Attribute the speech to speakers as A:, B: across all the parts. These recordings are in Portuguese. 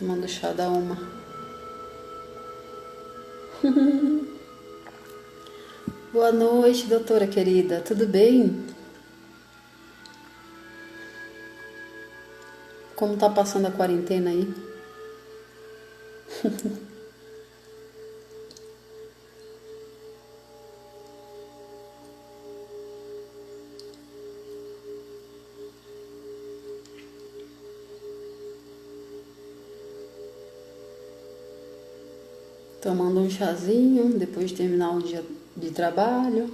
A: Tomando chá da uma. Boa noite, doutora querida. Tudo bem? Como tá passando a quarentena aí? Tomando um chazinho depois de terminar o dia de trabalho.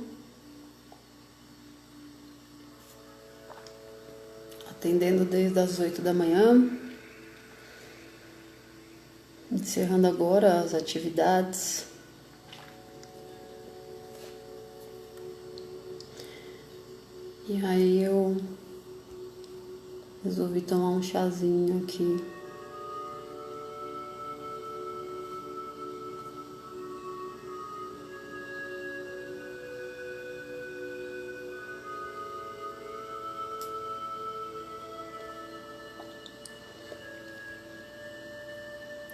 A: Atendendo desde as 8 da manhã. Encerrando agora as atividades. E aí eu resolvi tomar um chazinho aqui.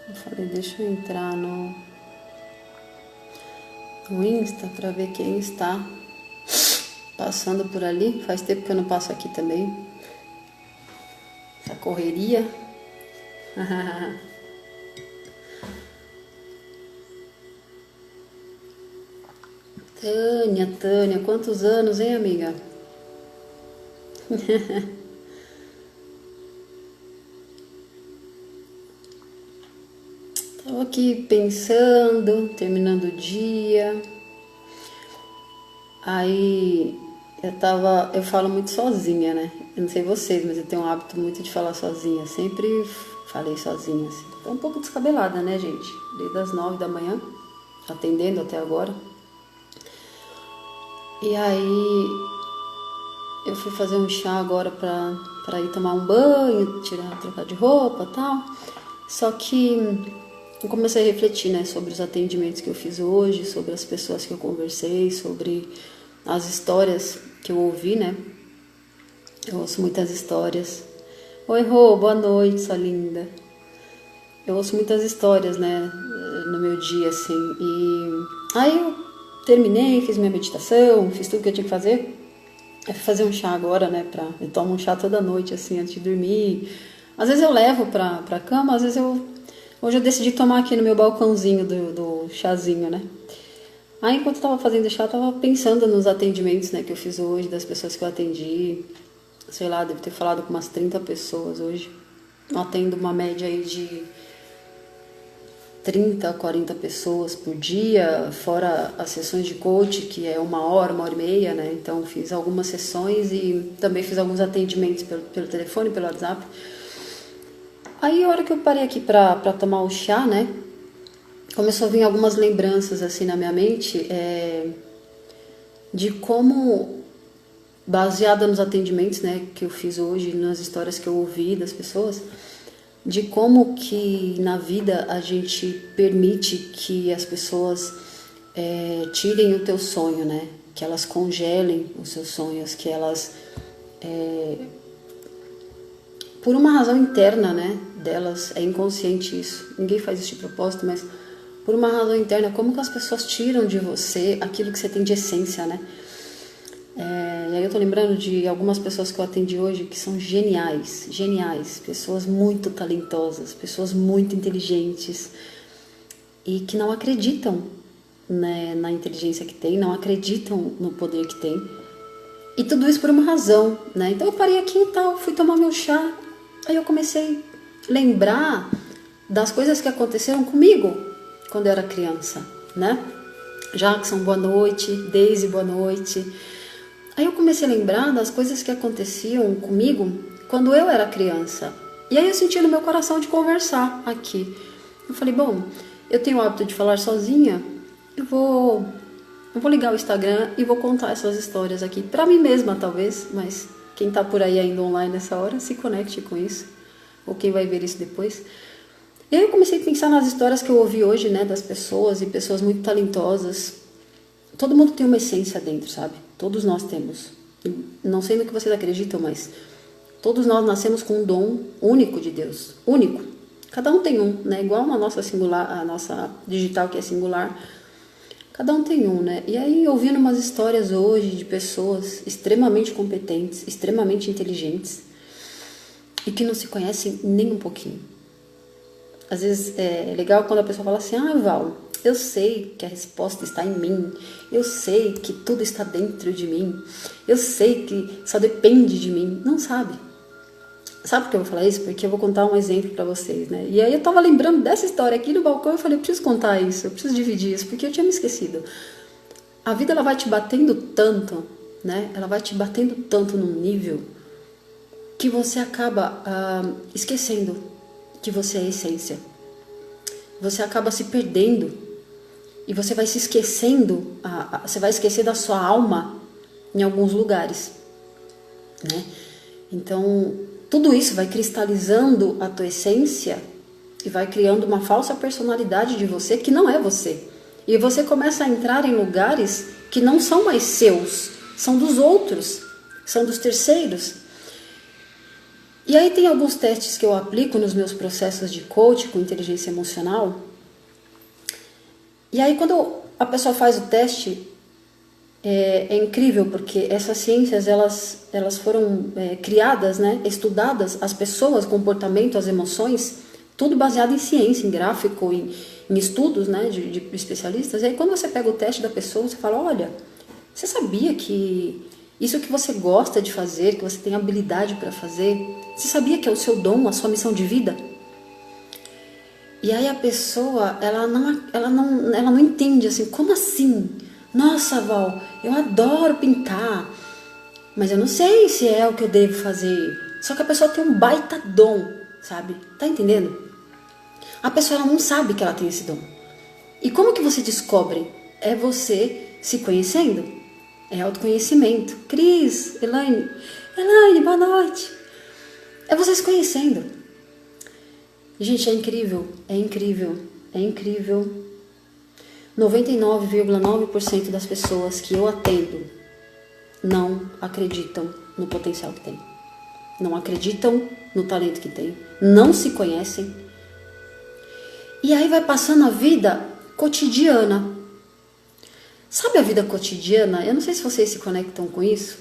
A: Eu falei, deixa eu entrar no Insta para ver quem está passando por ali. Faz tempo que eu não passo aqui também. Essa correria. Tânia, quantos anos, hein, amiga? Tava aqui pensando, terminando o dia. Aí eu falo muito sozinha, né? Eu não sei vocês, mas eu tenho um hábito muito de falar sozinha. Sempre falei sozinha, assim. Tô um pouco descabelada, né, gente? Desde as 9 da manhã, atendendo até agora. E aí eu fui fazer um chá agora pra ir tomar um banho, trocar de roupa e tal. Só que eu comecei a refletir, né, sobre os atendimentos que eu fiz hoje, sobre as pessoas que eu conversei, sobre as histórias que eu ouvi, né? Eu ouço muitas histórias. Oi, Rô, boa noite, sua linda. Eu ouço muitas histórias, né, no meu dia, assim. E aí eu terminei, fiz minha meditação, fiz tudo que eu tinha que fazer. Eu fui fazer um chá agora, né, eu tomo um chá toda noite, assim, antes de dormir. Às vezes eu levo pra cama, às vezes hoje eu decidi tomar aqui no meu balcãozinho do chazinho, né. Aí, enquanto eu tava fazendo chá, eu tava pensando nos atendimentos, né, que eu fiz hoje, das pessoas que eu atendi. Sei lá, devo ter falado com umas 30 pessoas hoje. Eu atendo uma média aí de 30 a 40 pessoas por dia, fora as sessões de coach, que é 1 hora e meia, né? Então, fiz algumas sessões e também fiz alguns atendimentos pelo telefone, pelo WhatsApp. Aí, a hora que eu parei aqui pra tomar o chá, né? Começou a vir algumas lembranças, assim, na minha mente, de como, baseada nos atendimentos, né, que eu fiz hoje, nas histórias que eu ouvi das pessoas, de como que na vida a gente permite que as pessoas tirem o teu sonho, né, que elas congelem os seus sonhos, que elas, por uma razão interna, né, delas, é inconsciente isso, ninguém faz isso de propósito, mas por uma razão interna, como que as pessoas tiram de você aquilo que você tem de essência, né? E aí eu tô lembrando de algumas pessoas que eu atendi hoje que são geniais, pessoas muito talentosas, pessoas muito inteligentes e que não acreditam, né, na inteligência que tem, não acreditam no poder que tem. E tudo isso por uma razão, né? Então eu parei aqui e tal, fui tomar meu chá, aí eu comecei a lembrar das coisas que aconteceram comigo quando eu era criança, né? Jackson, boa noite, Daisy, boa noite. Aí eu comecei a lembrar das coisas que aconteciam comigo quando eu era criança. E aí eu senti no meu coração de conversar aqui. Eu falei, bom, eu tenho o hábito de falar sozinha, eu vou ligar o Instagram e vou contar essas histórias aqui. Pra mim mesma, talvez, mas quem tá por aí ainda online nessa hora, se conecte com isso. Ou quem vai ver isso depois. E aí eu comecei a pensar nas histórias que eu ouvi hoje, né, das pessoas e pessoas muito talentosas. Todo mundo tem uma essência dentro, sabe? Todos nós temos. Não sei no que vocês acreditam, mas todos nós nascemos com um dom único de Deus. Único. Cada um tem um, né? Igual a nossa singular, a nossa digital que é singular. Cada um tem um, né? E aí, ouvindo umas histórias hoje de pessoas extremamente competentes, extremamente inteligentes e que não se conhecem nem um pouquinho. Às vezes é legal quando a pessoa fala assim, Val, eu sei que a resposta está em mim, eu sei que tudo está dentro de mim, eu sei que só depende de mim. Não sabe. Sabe por que eu vou falar isso? Porque eu vou contar um exemplo pra vocês, né? E aí eu tava lembrando dessa história aqui no balcão e eu falei, eu preciso contar isso, eu preciso dividir isso, porque eu tinha me esquecido. A vida, ela vai te batendo tanto, né? Ela vai te batendo tanto num nível que você acaba esquecendo que você é a essência. Você acaba se perdendo e você vai se esquecendo, você vai esquecer da sua alma em alguns lugares, né? Então, tudo isso vai cristalizando a tua essência e vai criando uma falsa personalidade de você que não é você. E você começa a entrar em lugares que não são mais seus, são dos outros, são dos terceiros. E aí tem alguns testes que eu aplico nos meus processos de coaching com inteligência emocional. E aí quando a pessoa faz o teste, é incrível, porque essas ciências elas foram criadas, né, estudadas, as pessoas, comportamento, as emoções, tudo baseado em ciência, em gráfico, em estudos, né, de especialistas. E aí quando você pega o teste da pessoa, você fala, olha, você sabia que isso que você gosta de fazer, que você tem habilidade para fazer, você sabia que é o seu dom, a sua missão de vida? E aí a pessoa, ela não entende assim, como assim? Nossa, Val, eu adoro pintar, mas eu não sei se é o que eu devo fazer. Só que a pessoa tem um baita dom, sabe? Tá entendendo? A pessoa, ela não sabe que ela tem esse dom. E como que você descobre? É você se conhecendo. É autoconhecimento. Cris, Elaine, boa noite. É você se conhecendo. Gente, é incrível, é incrível, é incrível. 99,9% das pessoas que eu atendo não acreditam no potencial que tem. Não acreditam no talento que tem. Não se conhecem. E aí vai passando a vida cotidiana. Sabe a vida cotidiana? Eu não sei se vocês se conectam com isso.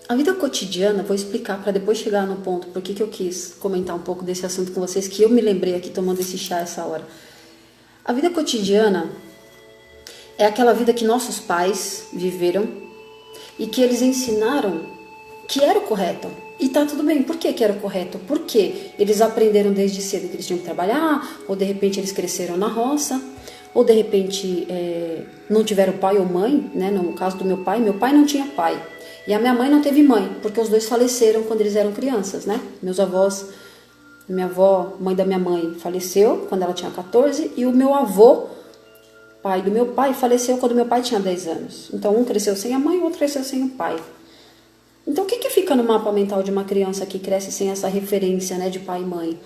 A: A vida cotidiana, vou explicar para depois chegar no ponto por que eu quis comentar um pouco desse assunto com vocês, que eu me lembrei aqui tomando esse chá essa hora. A vida cotidiana é aquela vida que nossos pais viveram e que eles ensinaram que era o correto. E tá tudo bem. Por que era o correto? Porque eles aprenderam desde cedo que eles tinham que trabalhar, ou de repente eles cresceram na roça, ou de repente não tiveram pai ou mãe, né? No caso do meu pai não tinha pai. E a minha mãe não teve mãe, porque os dois faleceram quando eles eram crianças, né? Meus avós, minha avó, mãe da minha mãe, faleceu quando ela tinha 14, e o meu avô, pai do meu pai, faleceu quando meu pai tinha 10 anos. Então um cresceu sem a mãe, o outro cresceu sem o pai. Então o que fica no mapa mental de uma criança que cresce sem essa referência, né, de pai e mãe?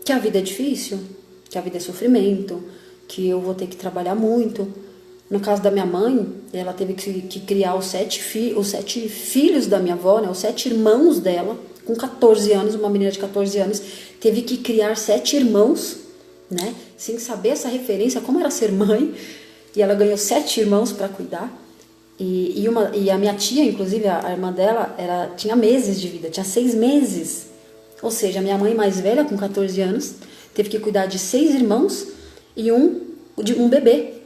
A: Que a vida é difícil, que a vida é sofrimento, que eu vou ter que trabalhar muito. No caso da minha mãe, ela teve que criar os sete filhos da minha avó, né, os 7 irmãos dela, com 14 anos, uma menina de 14 anos, teve que criar 7 irmãos, né, sem saber essa referência, como era ser mãe, e ela ganhou 7 irmãos para cuidar. E a minha tia, inclusive, a irmã dela, tinha meses de vida, tinha 6 meses. Ou seja, a minha mãe mais velha, com 14 anos, teve que cuidar de 6 irmãos e de um bebê.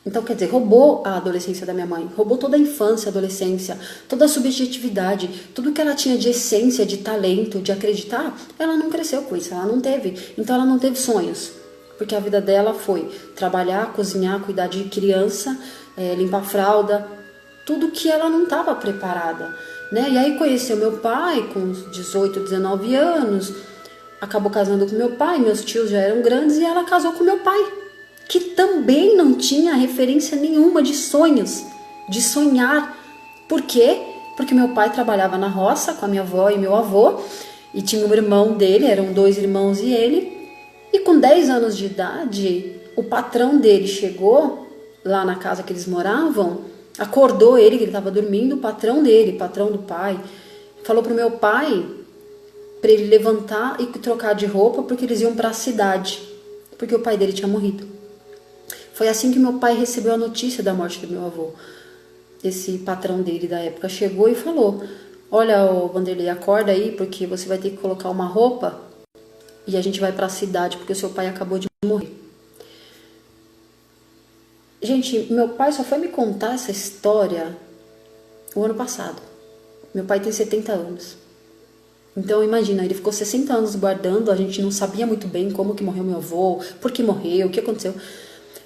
A: Então, quer dizer, roubou a adolescência da minha mãe, roubou toda a infância, a adolescência, toda a subjetividade, tudo que ela tinha de essência, de talento, de acreditar, ela não cresceu com isso, ela não teve. Então, ela não teve sonhos, porque a vida dela foi trabalhar, cozinhar, cuidar de criança, limpar fralda, tudo que ela não estava preparada, né? E aí conheceu meu pai com 18, 19 anos, acabou casando com meu pai, meus tios já eram grandes e ela casou com meu pai, que também não tinha referência nenhuma de sonhos, de sonhar. Por quê? Porque meu pai trabalhava na roça com a minha avó e meu avô, e tinha um irmão dele, eram 2 irmãos e ele, e com 10 anos de idade, o patrão dele chegou lá na casa que eles moravam, acordou ele, que ele estava dormindo, o patrão dele, patrão do pai, falou pro meu pai para ele levantar e trocar de roupa, porque eles iam para a cidade, porque o pai dele tinha morrido. Foi assim que meu pai recebeu a notícia da morte do meu avô. Esse patrão dele da época chegou e falou: olha, ô Vanderlei, acorda aí, porque você vai ter que colocar uma roupa e a gente vai para a cidade, porque o seu pai acabou de morrer. Gente, meu pai só foi me contar essa história o ano passado. Meu pai tem 70 anos. Então imagina, ele ficou 60 anos guardando, a gente não sabia muito bem como que morreu meu avô, por que morreu, o que aconteceu.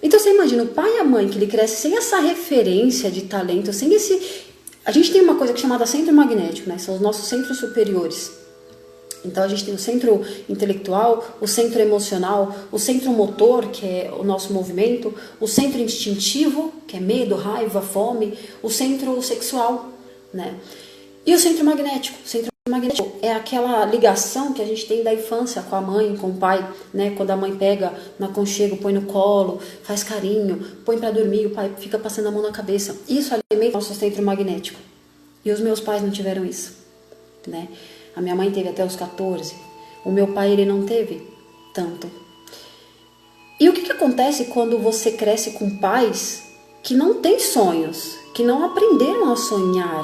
A: Então você imagina, o pai e a mãe que ele cresce sem essa referência de talento, sem esse... A gente tem uma coisa que é chamada centro magnético, né? São os nossos centros superiores. Então a gente tem o centro intelectual, o centro emocional, o centro motor, que é o nosso movimento, o centro instintivo, que é medo, raiva, fome, o centro sexual, né? E o centro magnético. O centro magnético é aquela ligação que a gente tem da infância com a mãe, com o pai, né? Quando a mãe pega no aconchego, põe no colo, faz carinho, põe para dormir, o pai fica passando a mão na cabeça. Isso alimenta o nosso centro magnético. E os meus pais não tiveram isso, né? A minha mãe teve até os 14. O meu pai, ele não teve tanto. E o que acontece quando você cresce com pais que não têm sonhos, que não aprenderam a sonhar?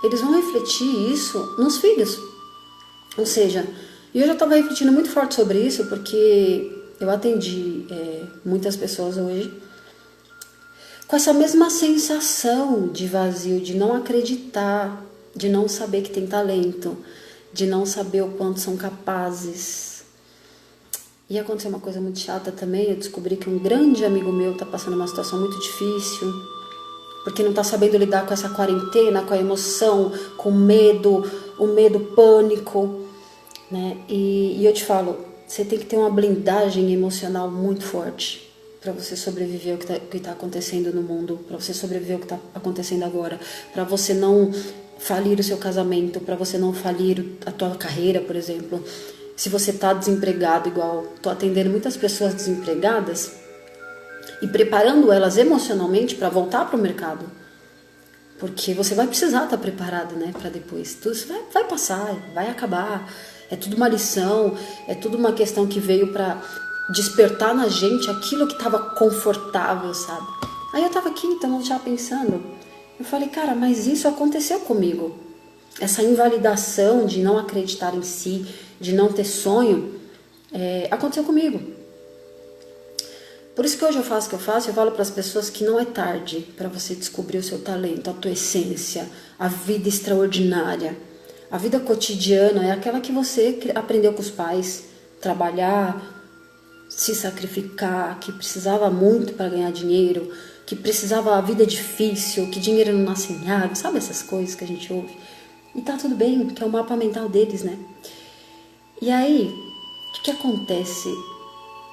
A: Eles vão refletir isso nos filhos. Ou seja, eu já estava refletindo muito forte sobre isso, porque eu atendi muitas pessoas hoje com essa mesma sensação de vazio, de não acreditar, de não saber que tem talento, de não saber o quanto são capazes. E aconteceu uma coisa muito chata também, eu descobri que um grande amigo meu está passando uma situação muito difícil, porque não está sabendo lidar com essa quarentena, com a emoção, com o medo pânico, né? E eu te falo, você tem que ter uma blindagem emocional muito forte para você sobreviver ao que tá acontecendo no mundo, para você sobreviver ao que está acontecendo agora, para você não falir o seu casamento, para você não falir a tua carreira, por exemplo. Se você está desempregado, igual estou atendendo muitas pessoas desempregadas e preparando elas emocionalmente para voltar para o mercado, porque você vai precisar estar preparado, né, para depois. Tudo isso vai passar, vai acabar. É tudo uma lição, é tudo uma questão que veio para despertar na gente aquilo que estava confortável, sabe? Aí eu estava aqui, então já pensando, eu falei, cara, mas isso aconteceu comigo. Essa invalidação de não acreditar em si, de não ter sonho, aconteceu comigo. Por isso que hoje eu faço o que eu faço, eu falo para as pessoas que não é tarde para você descobrir o seu talento, a tua essência, a vida extraordinária. A vida cotidiana é aquela que você aprendeu com os pais, trabalhar, se sacrificar, que precisava muito para ganhar dinheiro, que precisava a vida difícil, que dinheiro não nasce em água, sabe essas coisas que a gente ouve? E tá tudo bem, que é o mapa mental deles, né? E aí, o que acontece?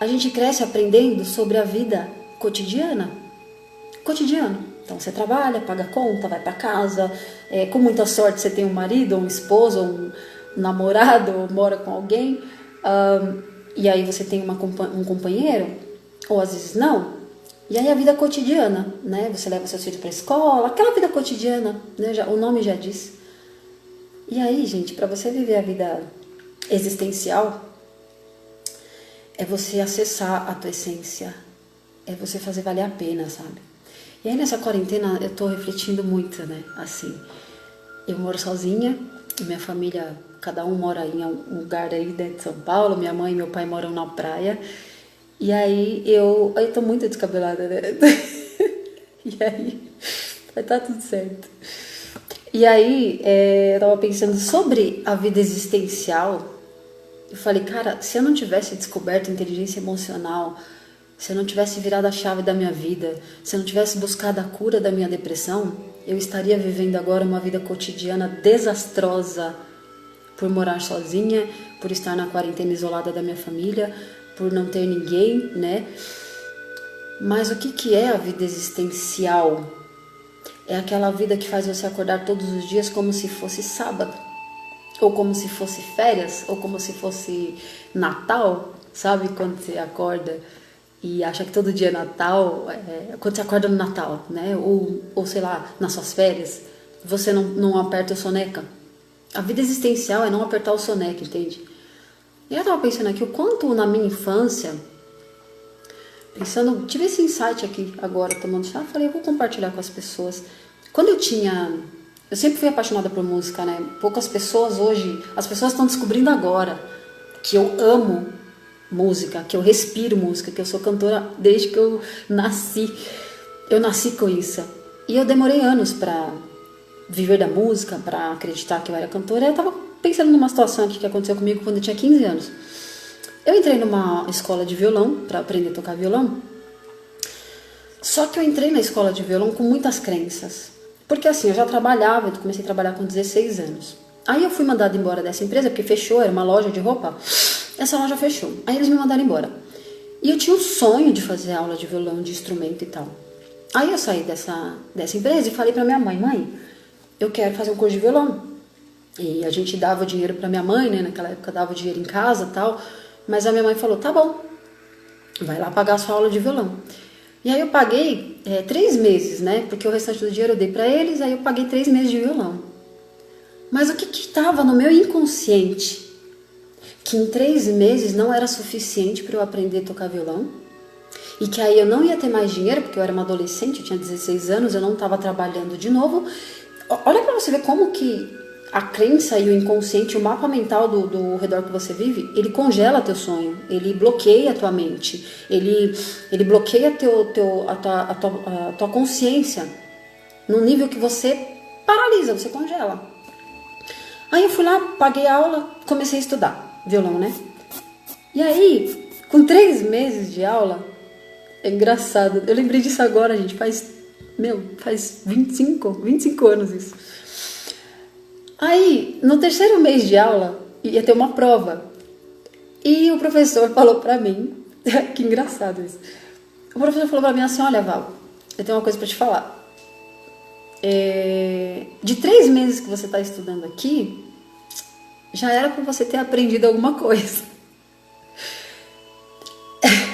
A: A gente cresce aprendendo sobre a vida cotidiana. Cotidiano. Então você trabalha, paga conta, vai para casa, com muita sorte você tem um marido, ou um esposo, ou um namorado, ou mora com alguém, e aí você tem um companheiro, ou às vezes não. E aí a vida cotidiana, né? Você leva seus filhos para a escola, aquela vida cotidiana, né? O nome já diz. E aí, gente, para você viver a vida existencial, é você acessar a tua essência, é você fazer valer a pena, sabe? E aí nessa quarentena eu tô refletindo muito, né? Assim, eu moro sozinha, minha família, cada um mora em um lugar aí dentro de São Paulo, minha mãe e meu pai moram na praia. E aí eu tô muito descabelada, né? E aí vai tá tudo certo. E aí eu tava pensando sobre a vida existencial. Eu falei, cara, se eu não tivesse descoberto inteligência emocional, se eu não tivesse virado a chave da minha vida, se eu não tivesse buscado a cura da minha depressão, eu estaria vivendo agora uma vida cotidiana desastrosa por morar sozinha, por estar na quarentena isolada da minha família, por não ter ninguém, né? Mas o que é a vida existencial? É aquela vida que faz você acordar todos os dias como se fosse sábado, ou como se fosse férias, ou como se fosse Natal, sabe? Quando você acorda e acha que todo dia é Natal, quando você acorda no Natal, né? Ou sei lá, nas suas férias, você não aperta o soneca, A vida existencial é não apertar o soneca, entende? E eu tava pensando aqui o quanto na minha infância, tive esse insight aqui agora, tomando chá, falei, eu vou compartilhar com as pessoas. Quando eu sempre fui apaixonada por música, né? Poucas pessoas hoje, as pessoas estão descobrindo agora que eu amo música, que eu respiro música, que eu sou cantora desde que eu nasci. Eu nasci com isso. E eu demorei anos pra viver da música, pra acreditar que eu era cantora. Eu tava pensando numa situação aqui que aconteceu comigo quando eu tinha 15 anos. Eu entrei numa escola de violão pra aprender a tocar violão. Só que eu entrei na escola de violão com muitas crenças. Porque assim, eu já trabalhava, eu comecei a trabalhar com 16 anos. Aí eu fui mandada embora dessa empresa, porque fechou, era uma loja de roupa. Essa loja fechou. Aí eles me mandaram embora. E eu tinha um sonho de fazer aula de violão, de instrumento e tal. Aí eu saí dessa empresa e falei pra minha mãe, mãe, eu quero fazer um curso de violão. E a gente dava dinheiro pra minha mãe, né? Naquela época dava dinheiro em casa e tal. Mas a minha mãe falou, tá bom, vai lá pagar a sua aula de violão. E aí eu paguei 3 meses, né? Porque o restante do dinheiro eu dei pra eles, aí eu paguei 3 meses de violão. Mas o que estava no meu inconsciente? Que em 3 meses não era suficiente para eu aprender a tocar violão. E que aí eu não ia ter mais dinheiro, porque eu era uma adolescente, eu tinha 16 anos, eu não estava trabalhando de novo. Olha pra você ver como que a crença e o inconsciente, o mapa mental do redor que você vive, ele congela teu sonho, ele bloqueia a tua mente, ele bloqueia a tua consciência no nível que você paralisa, você congela. Aí eu fui lá, paguei a aula, comecei a estudar violão, né? E aí, com 3 meses de aula, é engraçado, eu lembrei disso agora, gente, faz 25 anos isso. Aí, no 3º mês de aula, ia ter uma prova. E o professor falou pra mim, que engraçado isso. O professor falou pra mim assim, olha, Val, eu tenho uma coisa pra te falar. De 3 meses que você tá estudando aqui, já era pra você ter aprendido alguma coisa.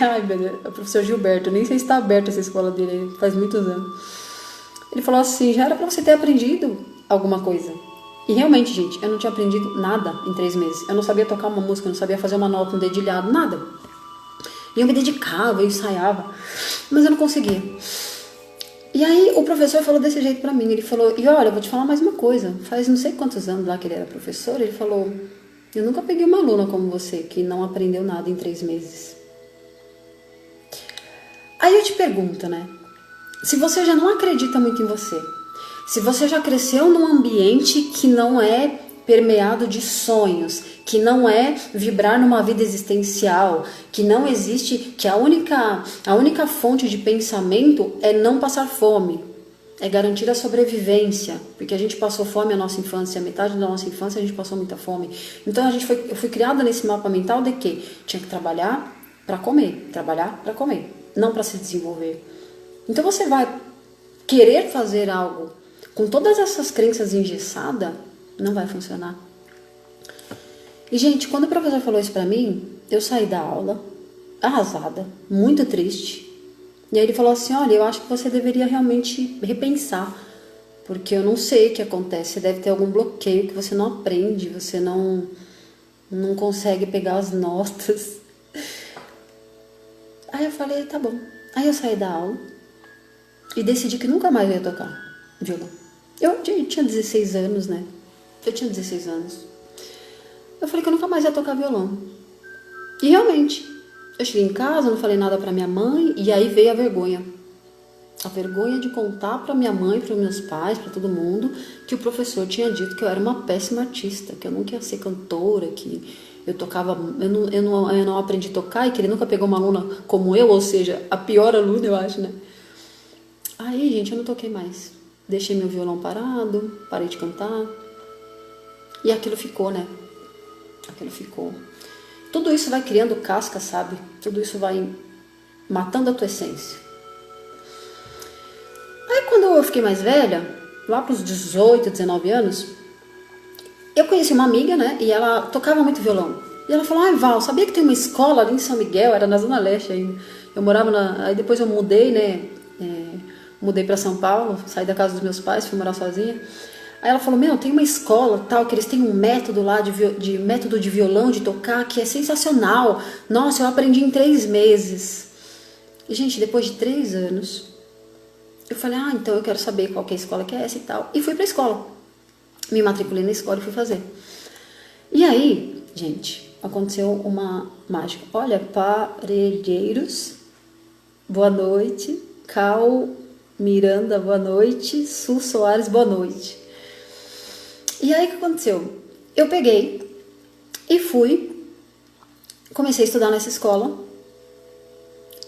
A: Ai, meu Deus, é o professor Gilberto, nem sei se tá aberta essa escola dele, faz muitos anos. Ele falou assim, já era pra você ter aprendido alguma coisa. E realmente, gente, eu não tinha aprendido nada em 3 meses. Eu não sabia tocar uma música, eu não sabia fazer uma nota, um dedilhado, nada. E eu me dedicava, eu ensaiava, mas eu não conseguia. E aí o professor falou desse jeito pra mim, ele falou, e olha, eu vou te falar mais uma coisa, faz não sei quantos anos lá que ele era professor, ele falou, eu nunca peguei uma aluna como você, que não aprendeu nada em 3 meses. Aí eu te pergunto, né, se você já não acredita muito em você, se você já cresceu num ambiente que não é permeado de sonhos, que não é vibrar numa vida existencial, que não existe, que a única fonte de pensamento é não passar fome, é garantir a sobrevivência, porque a gente passou fome a nossa infância, metade da nossa infância a gente passou muita fome. Então eu fui criada nesse mapa mental de que tinha que trabalhar para comer, não para se desenvolver. Então você vai querer fazer algo com todas essas crenças engessadas, não vai funcionar. E, gente, quando o professor falou isso pra mim, eu saí da aula, arrasada, muito triste. E aí ele falou assim, olha, eu acho que você deveria realmente repensar, porque eu não sei o que acontece, você deve ter algum bloqueio que você não aprende, você não consegue pegar as notas. Aí eu falei, tá bom. Aí eu saí da aula e decidi que nunca mais eu ia tocar violão. Eu tinha 16 anos, né? Eu tinha 16 anos. Eu falei que eu nunca mais ia tocar violão. E realmente, eu cheguei em casa, não falei nada pra minha mãe, e aí veio a vergonha. A vergonha de contar pra minha mãe, pros meus pais, pra todo mundo, que o professor tinha dito que eu era uma péssima artista, que eu nunca ia ser cantora, que eu tocava, eu não aprendi a tocar e que ele nunca pegou uma aluna como eu, ou seja, a pior aluna, eu acho, né? Aí, gente, eu não toquei mais. Deixei meu violão parado, parei de cantar. E aquilo ficou, né? Aquilo ficou. Tudo isso vai criando casca, sabe? Tudo isso vai matando a tua essência. Aí quando eu fiquei mais velha, lá pros 18, 19 anos, eu conheci uma amiga, né? E ela tocava muito violão. E ela falou, ai Val, sabia que tem uma escola ali em São Miguel? Era na Zona Leste ainda. Eu morava aí depois eu mudei, né? Mudei para São Paulo, saí da casa dos meus pais, fui morar sozinha. Aí ela falou, tem uma escola tal, que eles têm um método lá de método de violão, de tocar, que é sensacional. Nossa, eu aprendi em 3 meses. E, gente, depois de 3 anos, eu falei, então eu quero saber qual que é a escola que é essa e tal. E fui pra escola. Me matriculei na escola e fui fazer. E aí, gente, aconteceu uma mágica. Olha, Parelheiros, boa noite. Cal Miranda, boa noite. Su Soares, boa noite. E aí, o que aconteceu? Eu peguei e comecei a estudar nessa escola.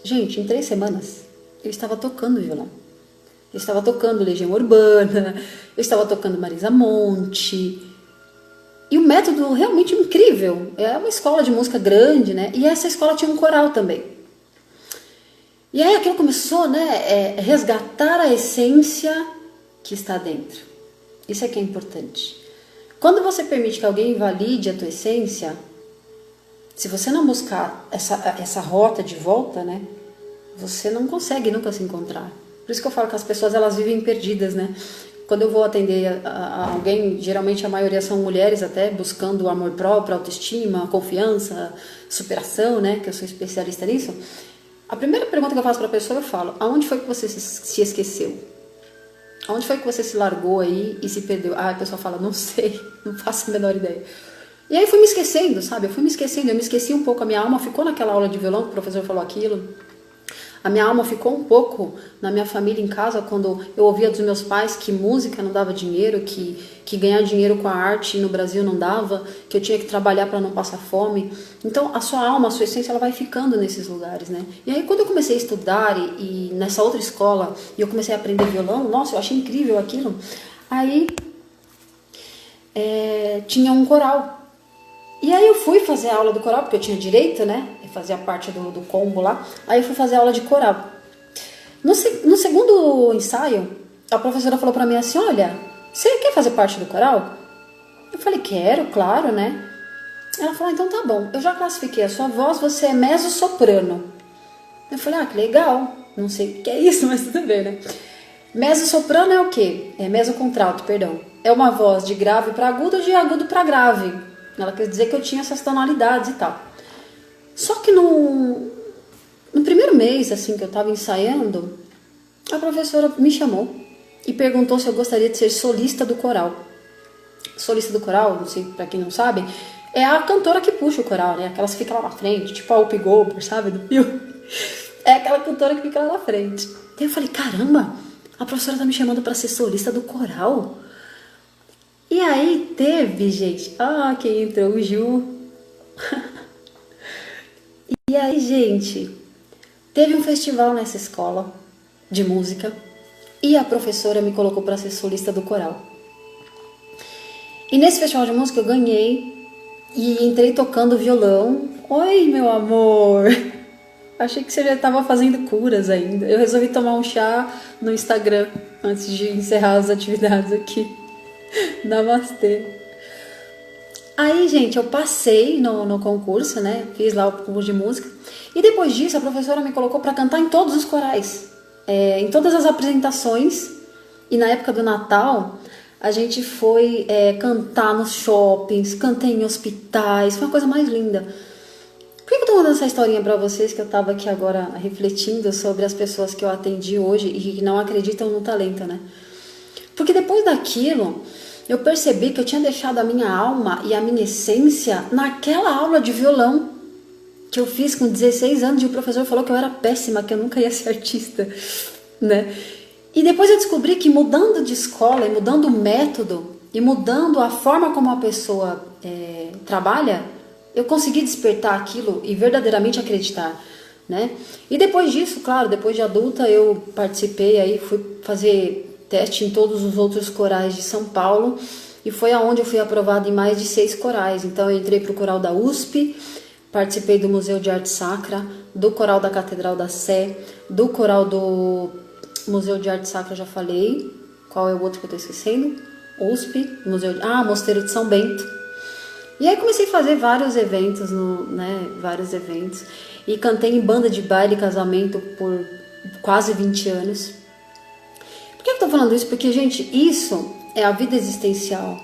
A: Gente, em 3 semanas, eu estava tocando violão. Eu estava tocando Legião Urbana, eu estava tocando Marisa Monte. E o método realmente incrível. É uma escola de música grande, né? E essa escola tinha um coral também. E aí aquilo começou, né, resgatar a essência que está dentro. Isso é que é importante. Quando você permite que alguém invalide a tua essência, se você não buscar essa rota de volta, né, você não consegue nunca se encontrar. Por isso que eu falo que as pessoas, elas vivem perdidas, né? Quando eu vou atender a alguém, geralmente a maioria são mulheres até, buscando o amor próprio, autoestima, confiança, superação, né? Que eu sou especialista nisso. A primeira pergunta que eu faço para a pessoa, eu falo, aonde foi que você se esqueceu? Aonde foi que você se largou aí e se perdeu? A pessoa fala, não sei, não faço a menor ideia. E aí fui me esquecendo, sabe? Eu me esqueci um pouco, a minha alma ficou naquela aula de violão que o professor falou aquilo. A minha alma ficou um pouco na minha família em casa, quando eu ouvia dos meus pais que música não dava dinheiro, que ganhar dinheiro com a arte no Brasil não dava, que eu tinha que trabalhar para não passar fome. Então a sua alma, a sua essência, ela vai ficando nesses lugares, né? E aí quando eu comecei a estudar e nessa outra escola, e eu comecei a aprender violão, nossa, eu achei incrível aquilo. Aí tinha um coral. E aí eu fui fazer a aula do coral, porque eu tinha direito, né? Fazia parte do combo lá. Aí eu fui fazer a aula de coral. No segundo ensaio, a professora falou pra mim assim, olha, você quer fazer parte do coral? Eu falei, quero, claro, né? Ela falou, então tá bom, eu já classifiquei a sua voz, você é mezzo-soprano. Eu falei, que legal. Não sei o que é isso, mas tudo bem, né? Mezzo-soprano é o quê? É mezzo-contralto, perdão. É uma voz de grave pra agudo, de agudo pra grave. Ela quer dizer que eu tinha essas tonalidades e tal. Só que no primeiro mês, assim, que eu estava ensaiando, a professora me chamou e perguntou se eu gostaria de ser solista do coral. Solista do coral, não sei, pra quem não sabe, é a cantora que puxa o coral, né? Aquelas que ficam lá na frente, tipo a Whoopi Goldberg, sabe, do filme. É aquela cantora que fica lá na frente. Daí eu falei, caramba, a professora tá me chamando pra ser solista do coral? E aí teve, gente, quem entrou, o Ju. E aí, gente, teve um festival nessa escola de música e a professora me colocou para ser solista do coral. E nesse festival de música eu ganhei e entrei tocando violão. Oi, meu amor! Achei que você já estava fazendo curas ainda. Eu resolvi tomar um chá no Instagram antes de encerrar as atividades aqui. Namastê! Aí, gente, eu passei no concurso, né? Fiz lá o concurso de música. E depois disso, a professora me colocou para cantar em todos os corais. Em todas as apresentações. E na época do Natal, a gente foi cantar nos shoppings, cantei em hospitais. Foi uma coisa mais linda. Por que eu tô contando essa historinha para vocês? Que eu tava aqui agora refletindo sobre as pessoas que eu atendi hoje e que não acreditam no talento, né? Porque depois daquilo, eu percebi que eu tinha deixado a minha alma e a minha essência naquela aula de violão que eu fiz com 16 anos e o professor falou que eu era péssima, que eu nunca ia ser artista, né? E depois eu descobri que mudando de escola e mudando o método e mudando a forma como a pessoa trabalha, eu consegui despertar aquilo e verdadeiramente acreditar, né? E depois disso, claro, depois de adulta, eu participei aí, fui fazer teste em todos os outros corais de São Paulo e foi aonde eu fui aprovada em mais de 6 corais. Então eu entrei para o coral da USP, participei do Museu de Arte Sacra, do coral da Catedral da Sé, do coral do Museu de Arte Sacra, já falei. Qual é o outro que eu estou esquecendo? USP, Mosteiro de São Bento. E aí comecei a fazer vários eventos, vários eventos. E cantei em banda de baile e casamento por quase 20 anos. Por que eu tô falando isso? Porque, gente, isso é a vida existencial.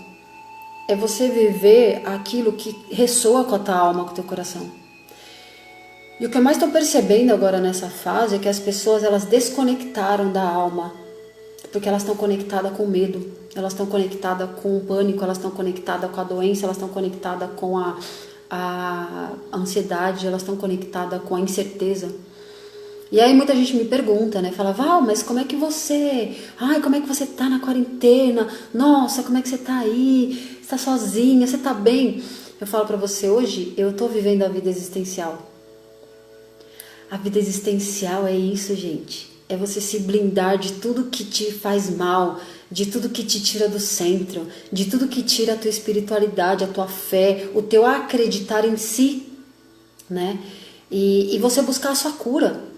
A: É você viver aquilo que ressoa com a tua alma, com o teu coração. E o que eu mais estou percebendo agora nessa fase é que as pessoas, elas desconectaram da alma, porque elas estão conectadas com medo, elas estão conectadas com o pânico, elas estão conectadas com a doença, elas estão conectadas com a ansiedade, elas estão conectadas com a incerteza. E aí muita gente me pergunta, né? Fala, Val, mas como é que você... como é que você tá na quarentena? Nossa, como é que você tá aí? Você tá sozinha? Você tá bem? Eu falo pra você, hoje eu tô vivendo a vida existencial. A vida existencial é isso, gente. É você se blindar de tudo que te faz mal, de tudo que te tira do centro, de tudo que tira a tua espiritualidade, a tua fé, o teu acreditar em si, né? E você buscar a sua cura.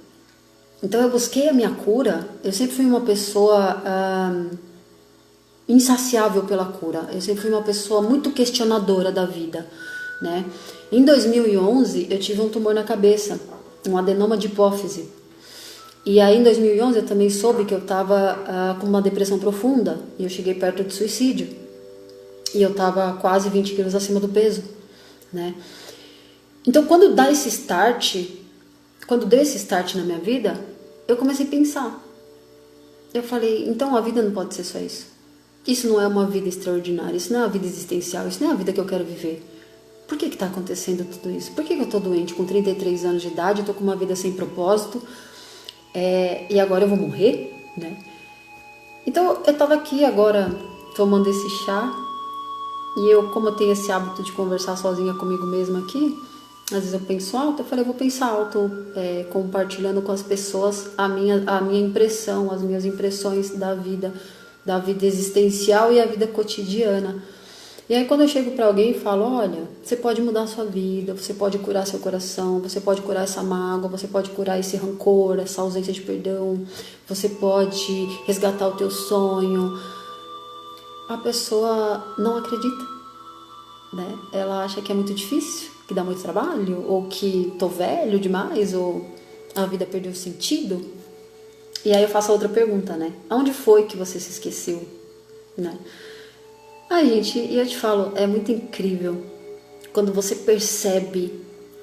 A: Então eu busquei a minha cura. Eu sempre fui uma pessoa insaciável pela cura. Eu sempre fui uma pessoa muito questionadora da vida, né? Em 2011 eu tive um tumor na cabeça, um adenoma de hipófise. E aí em 2011 eu também soube que eu estava com uma depressão profunda. E eu cheguei perto de suicídio. E eu estava quase 20 quilos acima do peso, né? Então quando deu esse start na minha vida, eu comecei a pensar. Eu falei, então a vida não pode ser só isso. Isso não é uma vida extraordinária, isso não é uma vida existencial, isso não é a vida que eu quero viver. Por que está acontecendo tudo isso? Por que eu estou doente com 33 anos de idade, eu estou com uma vida sem propósito, e agora eu vou morrer, né? Então eu estava aqui agora tomando esse chá, e eu, como eu tenho esse hábito de conversar sozinha comigo mesma aqui, às vezes eu penso alto, eu falei, eu vou pensar alto, compartilhando com as pessoas a minha impressão, as minhas impressões da vida existencial e a vida cotidiana. E aí quando eu chego para alguém e falo, olha, você pode mudar a sua vida, você pode curar seu coração, você pode curar essa mágoa, você pode curar esse rancor, essa ausência de perdão, você pode resgatar o teu sonho, a pessoa não acredita, né? Ela acha que é muito difícil, que dá muito trabalho, ou que tô velho demais, ou a vida perdeu sentido. E aí eu faço outra pergunta, né? Aonde foi que você se esqueceu, né? Gente, e eu te falo, é muito incrível quando você percebe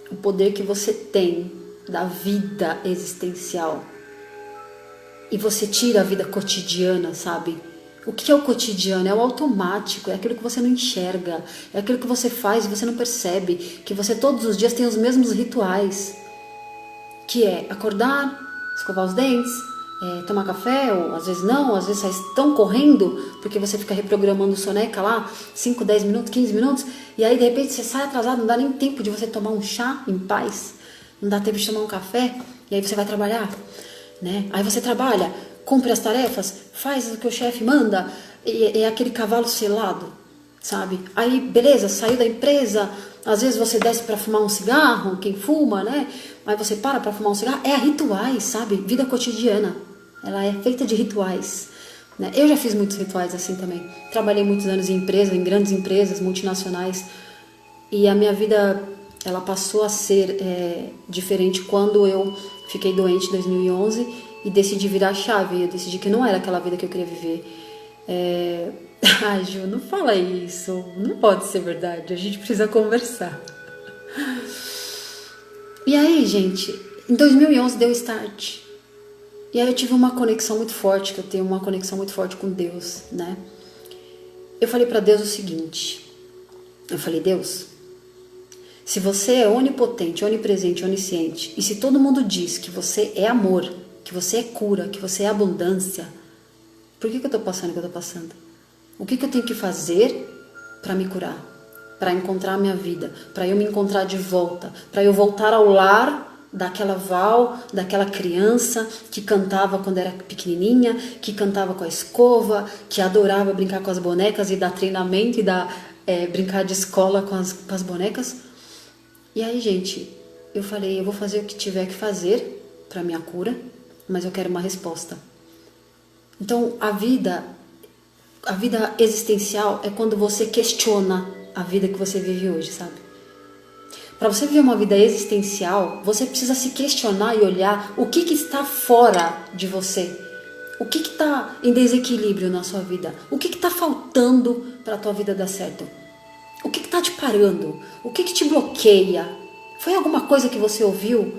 A: o poder que você tem da vida existencial e você tira a vida cotidiana, sabe? O que é o cotidiano? É o automático, é aquilo que você não enxerga, é aquilo que você faz e você não percebe, que você todos os dias tem os mesmos rituais, que é acordar, escovar os dentes, tomar café, ou às vezes não, às vezes sai tão correndo, porque você fica reprogramando soneca lá, 5, 10 minutos, 15 minutos, e aí de repente você sai atrasado, não dá nem tempo de você tomar um chá em paz, não dá tempo de tomar um café, e aí você vai trabalhar, né? Aí você trabalha, cumpre as tarefas, faz o que o chefe manda, é aquele cavalo selado, sabe? Aí, beleza, saiu da empresa, às vezes você desce para fumar um cigarro, quem fuma, né? Aí você para fumar um cigarro, rituais, sabe? Vida cotidiana, ela é feita de rituais, né? Eu já fiz muitos rituais assim também, trabalhei muitos anos em empresa, em grandes empresas, multinacionais, e a minha vida, ela passou a ser diferente quando eu fiquei doente em 2011 e decidi virar a chave. Eu decidi que não era aquela vida que eu queria viver. Ai, Ju, não fala isso, não pode ser verdade, a gente precisa conversar. E aí, gente, em 2011 deu start. E aí eu tive uma conexão muito forte, que eu tenho uma conexão muito forte com Deus, né? Eu falei para Deus o seguinte, eu falei, Deus, se você é onipotente, onipresente, onisciente, e se todo mundo diz que você é amor, que você é cura, que você é abundância, por que eu tô passando o que eu tô passando? O que eu tenho que fazer para me curar? Para encontrar a minha vida, para eu me encontrar de volta, para eu voltar ao lar daquela Val, daquela criança que cantava quando era pequenininha, que cantava com a escova, que adorava brincar com as bonecas e dar treinamento e brincar de escola com as bonecas. E aí, gente, eu falei, eu vou fazer o que tiver que fazer para minha cura, mas eu quero uma resposta. Então, a vida existencial é quando você questiona a vida que você vive hoje, sabe? Para você viver uma vida existencial, você precisa se questionar e olhar o que está fora de você. O que está em desequilíbrio na sua vida? O que está faltando para a tua vida dar certo? O que está te parando? O que te bloqueia? Foi alguma coisa que você ouviu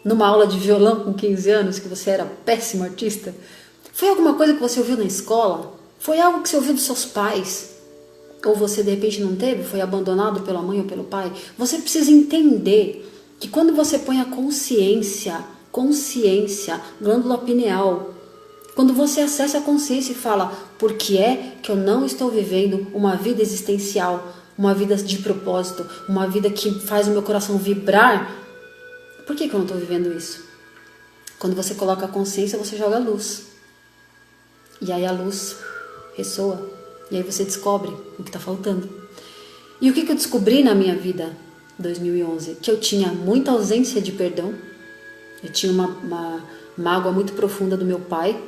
A: numa aula de violão com 15 anos, que você era péssimo artista? Foi alguma coisa que você ouviu na escola? Foi algo que você ouviu dos seus pais? Ou você de repente não teve, foi abandonado pela mãe ou pelo pai? Você precisa entender que quando você põe a consciência, glândula pineal, quando você acessa a consciência e fala, por que é que eu não estou vivendo uma vida existencial, uma vida de propósito, uma vida que faz o meu coração vibrar? Por que eu não estou vivendo isso? Quando você coloca a consciência, você joga a luz. E aí a luz ressoa. E aí você descobre o que está faltando. E o que eu descobri na minha vida em 2011? Que eu tinha muita ausência de perdão. Eu tinha uma mágoa muito profunda do meu pai,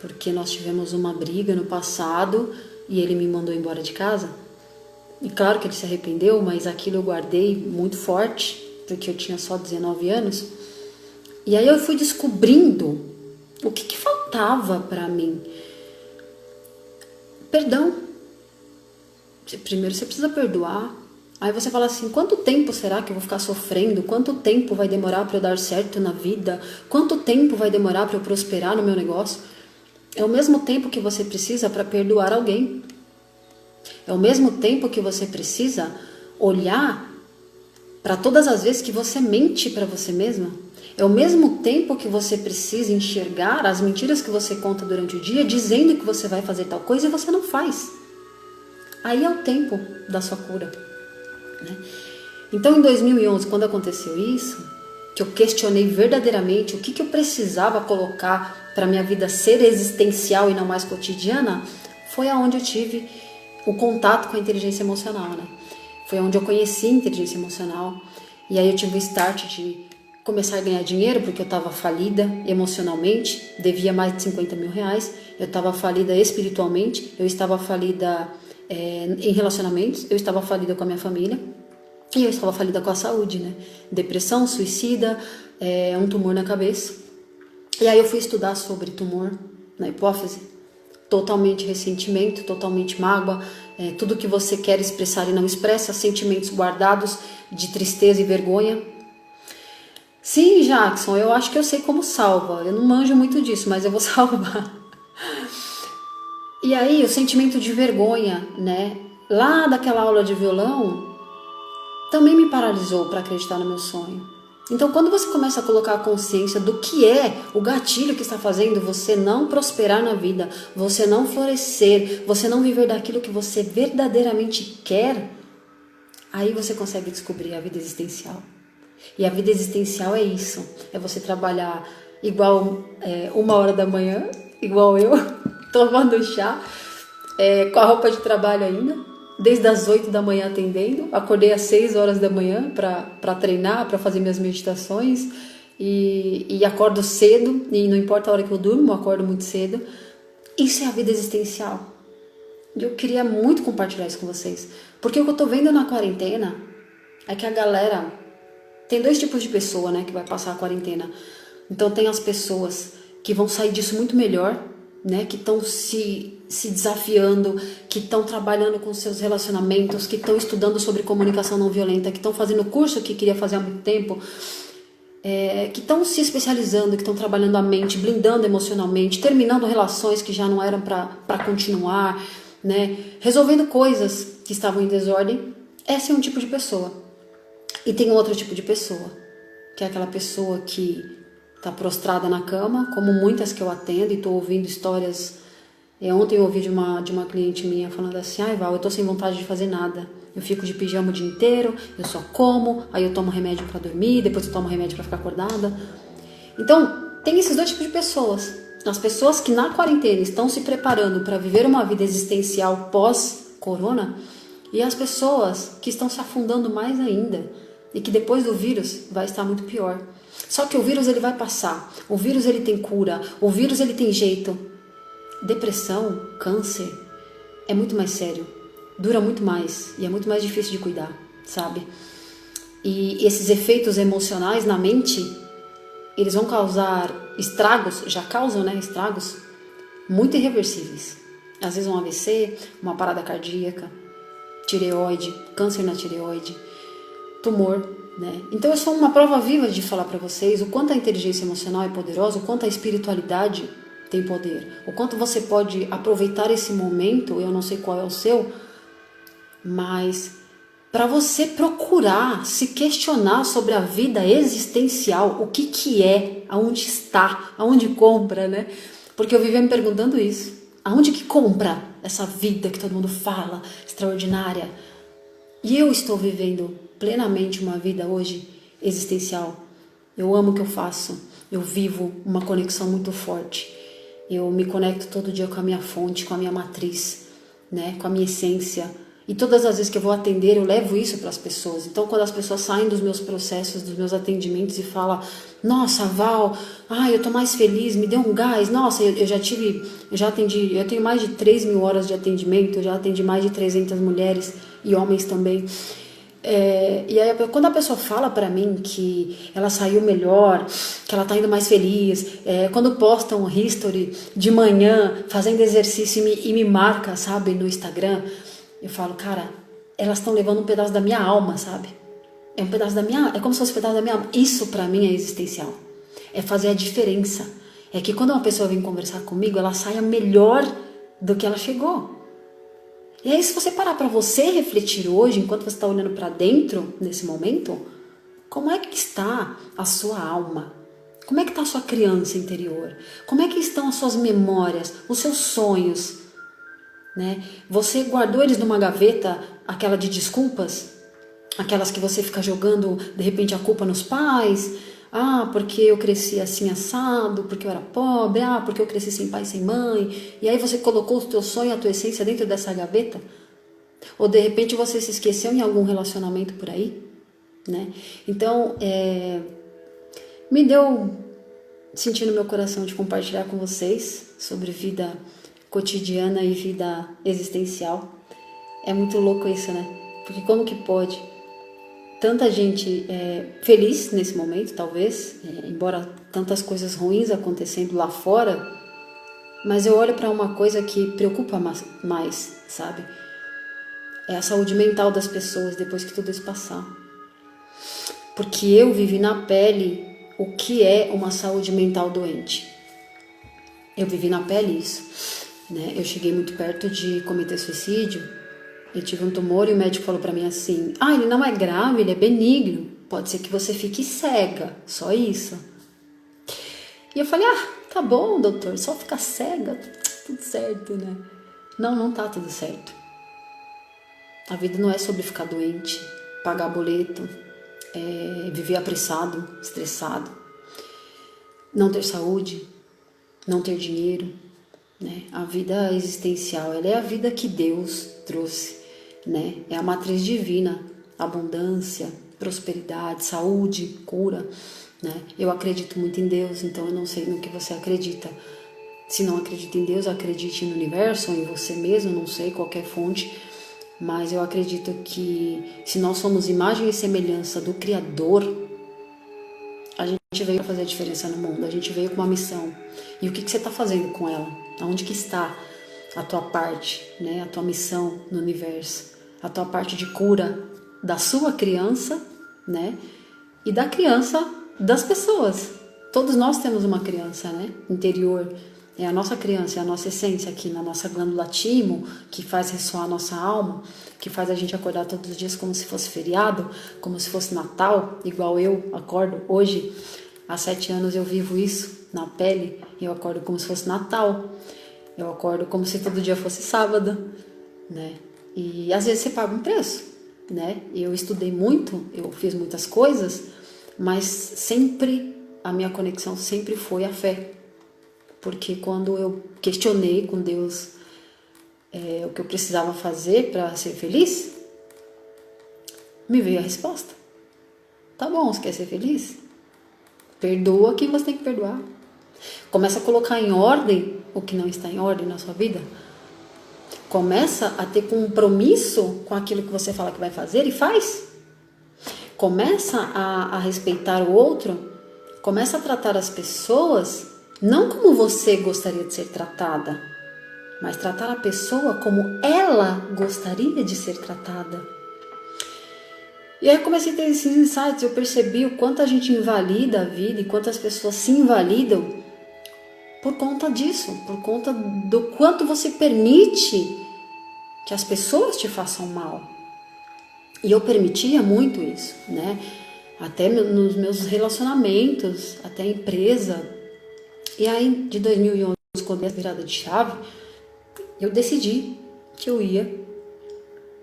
A: porque nós tivemos uma briga no passado e ele me mandou embora de casa. E claro que ele se arrependeu, mas aquilo eu guardei muito forte, porque eu tinha só 19 anos. E aí eu fui descobrindo o que faltava para mim. Perdão. Primeiro você precisa perdoar. Aí você fala assim, quanto tempo será que eu vou ficar sofrendo? Quanto tempo vai demorar para eu dar certo na vida? Quanto tempo vai demorar para eu prosperar no meu negócio? É o mesmo tempo que você precisa para perdoar alguém. É o mesmo tempo que você precisa olhar para todas as vezes que você mente para você mesma. É o mesmo tempo que você precisa enxergar as mentiras que você conta durante o dia, dizendo que você vai fazer tal coisa e você não faz. Aí é o tempo da sua cura, né? Então, em 2011, quando aconteceu isso, que eu questionei verdadeiramente o que eu precisava colocar para minha vida ser existencial e não mais cotidiana, foi aonde eu tive o contato com a inteligência emocional, né? Foi onde eu conheci a inteligência emocional. E aí eu tive o start de começar a ganhar dinheiro, porque eu estava falida emocionalmente, devia mais de 50 mil reais, eu estava falida espiritualmente, eu estava falida em relacionamentos, eu estava falida com a minha família e eu estava falida com a saúde, né? Depressão, suicida, um tumor na cabeça. E aí eu fui estudar sobre tumor na hipófise, totalmente ressentimento, totalmente mágoa, tudo que você quer expressar e não expressa, sentimentos guardados de tristeza e vergonha. Sim, Jackson, eu acho que eu sei como salva. Eu não manjo muito disso, mas eu vou salvar. E aí, o sentimento de vergonha, né? Lá daquela aula de violão, também me paralisou para acreditar no meu sonho. Então, quando você começa a colocar a consciência do que é o gatilho que está fazendo você não prosperar na vida, você não florescer, você não viver daquilo que você verdadeiramente quer, aí você consegue descobrir a vida existencial. E a vida existencial é isso, é você trabalhar igual 1h da manhã, igual eu, tomando chá, com a roupa de trabalho ainda, desde as 8 da manhã atendendo, acordei às 6 horas da manhã para treinar, para fazer minhas meditações, e acordo cedo, e não importa a hora que eu durmo, eu acordo muito cedo. Isso é a vida existencial. E eu queria muito compartilhar isso com vocês, porque o que eu tô vendo na quarentena é que a galera... Tem 2 tipos de pessoa, né, que vai passar a quarentena. Então tem as pessoas que vão sair disso muito melhor, né, que estão se desafiando, que estão trabalhando com seus relacionamentos, que estão estudando sobre comunicação não violenta, que estão fazendo o curso que queria fazer há muito tempo, que estão se especializando, que estão trabalhando a mente, blindando emocionalmente, terminando relações que já não eram para continuar, né, resolvendo coisas que estavam em desordem. Esse é um tipo de pessoa. E tem outro tipo de pessoa, que é aquela pessoa que está prostrada na cama, como muitas que eu atendo, e estou ouvindo histórias. Ontem eu ouvi de uma cliente minha falando assim, ai Val, eu estou sem vontade de fazer nada. Eu fico de pijama o dia inteiro, eu só como, aí eu tomo remédio para dormir, depois eu tomo remédio para ficar acordada. Então, tem esses 2 tipos de pessoas. As pessoas que na quarentena estão se preparando para viver uma vida existencial pós-corona, e as pessoas que estão se afundando mais ainda, e que depois do vírus vai estar muito pior. Só que o vírus ele vai passar, o vírus ele tem cura, o vírus ele tem jeito. Depressão, câncer, é muito mais sério, dura muito mais e é muito mais difícil de cuidar, sabe? E esses efeitos emocionais na mente, eles vão causar estragos, já causam, né, estragos muito irreversíveis. Às vezes um AVC, uma parada cardíaca, tireoide, câncer na tireoide, tumor, né? Então eu sou uma prova viva de falar para vocês o quanto a inteligência emocional é poderosa, o quanto a espiritualidade tem poder, o quanto você pode aproveitar esse momento, eu não sei qual é o seu, mas para você procurar se questionar sobre a vida existencial, o que é, aonde está, aonde compra, né? Porque eu vivia me perguntando isso. Aonde que compra essa vida que todo mundo fala, extraordinária? E eu estou vivendo plenamente uma vida hoje existencial. Eu amo o que eu faço. Eu vivo uma conexão muito forte. Eu me conecto todo dia com a minha fonte, com a minha matriz, né? Com a minha essência. E todas as vezes que eu vou atender, eu levo isso para as pessoas. Então, quando as pessoas saem dos meus processos, dos meus atendimentos e falam: nossa, Val, eu tô mais feliz, me deu um gás. Nossa, eu já atendi, eu tenho mais de 3.000 horas de atendimento, eu já atendi mais de 300 mulheres e homens também. E aí, quando a pessoa fala pra mim que ela saiu melhor, que ela tá indo mais feliz, quando posta um history de manhã fazendo exercício e me marca, sabe, no Instagram, eu falo, cara, elas estão levando um pedaço da minha alma, sabe? É um pedaço da minha, é como se fosse um pedaço da minha alma. Isso pra mim é existencial. É fazer a diferença. É que quando uma pessoa vem conversar comigo, ela saia melhor do que ela chegou. E aí, se você parar para você refletir hoje, enquanto você está olhando para dentro, nesse momento, como é que está a sua alma? Como é que está a sua criança interior? Como é que estão as suas memórias, os seus sonhos? Né? Você guardou eles numa gaveta, aquela de desculpas? Aquelas que você fica jogando, de repente, a culpa nos pais? Porque eu cresci assim assado, porque eu era pobre, porque eu cresci sem pai, sem mãe. E aí você colocou o teu sonho, a tua essência dentro dessa gaveta? Ou de repente você se esqueceu em algum relacionamento por aí? Né? Então, me deu sentir no meu coração de compartilhar com vocês sobre vida cotidiana e vida existencial. É muito louco isso, né? Porque como que pode tanta gente feliz nesse momento, talvez, embora tantas coisas ruins acontecendo lá fora, mas eu olho para uma coisa que preocupa mais, sabe? É a saúde mental das pessoas depois que tudo isso passar. Porque eu vivi na pele o que é uma saúde mental doente. Eu vivi na pele isso, né? Eu cheguei muito perto de cometer suicídio. Eu tive um tumor e o médico falou pra mim assim: ele não é grave, ele é benigno. Pode ser que você fique cega, só isso. E eu falei: tá bom, doutor, só ficar cega, tudo certo, né? Não tá tudo certo. A vida não é sobre ficar doente, pagar boleto, viver apressado, estressado, não ter saúde, não ter dinheiro, né? A vida existencial, ela é a vida que Deus trouxe. Né? É a matriz divina, abundância, prosperidade, saúde, cura, né? Eu acredito muito em Deus, então eu não sei no que você acredita. Se não acredita em Deus, acredite no universo ou em você mesmo, não sei, qualquer fonte, mas eu acredito que se nós somos imagem e semelhança do Criador, a gente veio para fazer a diferença no mundo, a gente veio com uma missão. E o que você está fazendo com ela? Aonde que está a tua parte, né? A tua missão no universo, a tua parte de cura da sua criança, né? E da criança das pessoas. Todos nós temos uma criança, né? Interior. É a nossa criança, é a nossa essência aqui na nossa glândula timo, que faz ressoar a nossa alma, que faz a gente acordar todos os dias como se fosse feriado, como se fosse Natal, igual eu acordo hoje. Há 7 anos eu vivo isso na pele, eu acordo como se fosse Natal. Eu acordo como se todo dia fosse sábado, né? E às vezes você paga um preço, né? Eu estudei muito, eu fiz muitas coisas, mas sempre a minha conexão sempre foi a fé. Porque quando eu questionei com Deus o que eu precisava fazer para ser feliz, me veio a resposta. Tá bom, você quer ser feliz? Perdoa quem você tem que perdoar. Começa a colocar em ordem o que não está em ordem na sua vida. Começa a ter compromisso com aquilo que você fala que vai fazer e faz. Começa a respeitar o outro. Começa a tratar as pessoas não como você gostaria de ser tratada, mas tratar a pessoa como ela gostaria de ser tratada. E aí eu comecei a ter esses insights, eu percebi o quanto a gente invalida a vida e quantas pessoas se invalidam por conta disso, por conta do quanto você permite que as pessoas te façam mal. E eu permitia muito isso, né? Até nos meus relacionamentos, até a empresa. E aí, de 2011, quando dei a virada de chave, eu decidi que eu ia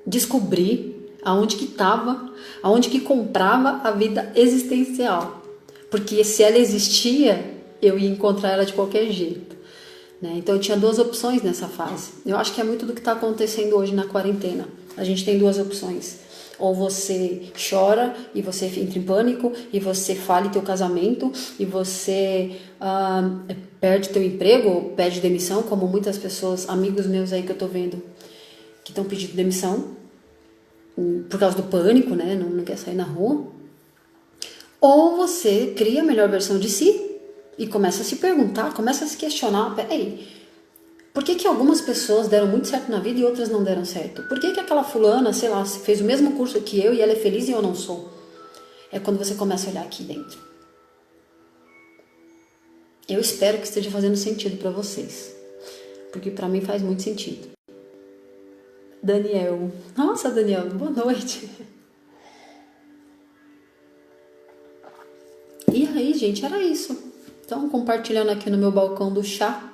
A: descobrir aonde que estava, aonde que comprava a vida existencial. Porque se ela existia, eu ia encontrar ela de qualquer jeito. Né? Então eu tinha duas opções nessa fase. Eu acho que é muito do que está acontecendo hoje na quarentena. A gente tem duas opções. Ou você chora e você entra em pânico e você falha teu casamento e você perde teu emprego ou pede demissão, como muitas pessoas, amigos meus aí que eu tô vendo, que estão pedindo demissão por causa do pânico, né? Não quer sair na rua. Ou você cria a melhor versão de si e começa a se perguntar, começa a se questionar, peraí, por que algumas pessoas deram muito certo na vida e outras não deram certo? Por que aquela fulana, sei lá, fez o mesmo curso que eu e ela é feliz e eu não sou? É quando você começa a olhar aqui dentro. Eu espero que esteja fazendo sentido para vocês, porque para mim faz muito sentido. Daniel. Nossa, Daniel, boa noite. E aí, gente, era isso. Então, compartilhando aqui no meu balcão do chá.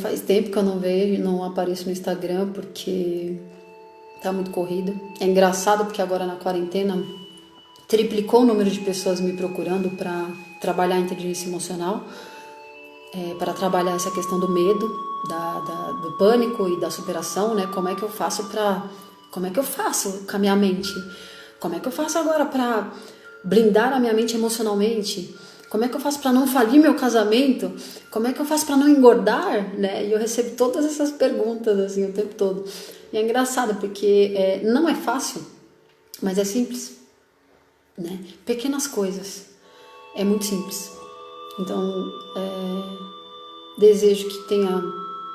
A: Faz tempo que eu não vejo, não apareço no Instagram porque tá muito corrida. É engraçado porque agora na quarentena triplicou o número de pessoas me procurando para trabalhar a inteligência emocional, para trabalhar essa questão do medo, do pânico e da superação, né? Como é que eu faço com a minha mente? Como é que eu faço agora para blindar a minha mente emocionalmente? Como é que eu faço para não falir meu casamento? Como é que eu faço para não engordar? Né? E eu recebo todas essas perguntas assim o tempo todo. E é engraçado porque não é fácil, mas é simples. Né? Pequenas coisas. É muito simples. Então, desejo que tenha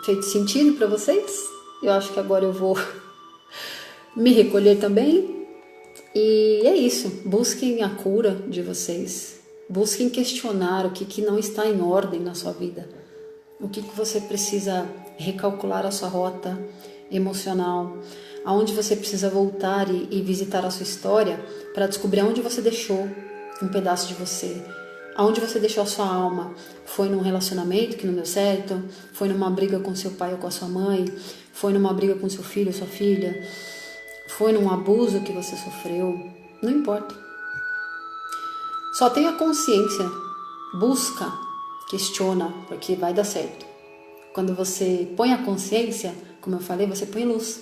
A: feito sentido para vocês. Eu acho que agora eu vou me recolher também. E é isso. Busquem a cura de vocês. Busquem questionar o que não está em ordem na sua vida. O que você precisa recalcular a sua rota emocional. Aonde você precisa voltar e visitar a sua história para descobrir aonde você deixou um pedaço de você. Aonde você deixou a sua alma. Foi num relacionamento que não deu certo? Foi numa briga com seu pai ou com a sua mãe? Foi numa briga com seu filho ou sua filha? Foi num abuso que você sofreu? Não importa. Só tenha consciência, busca, questiona, porque vai dar certo. Quando você põe a consciência, como eu falei, você põe luz.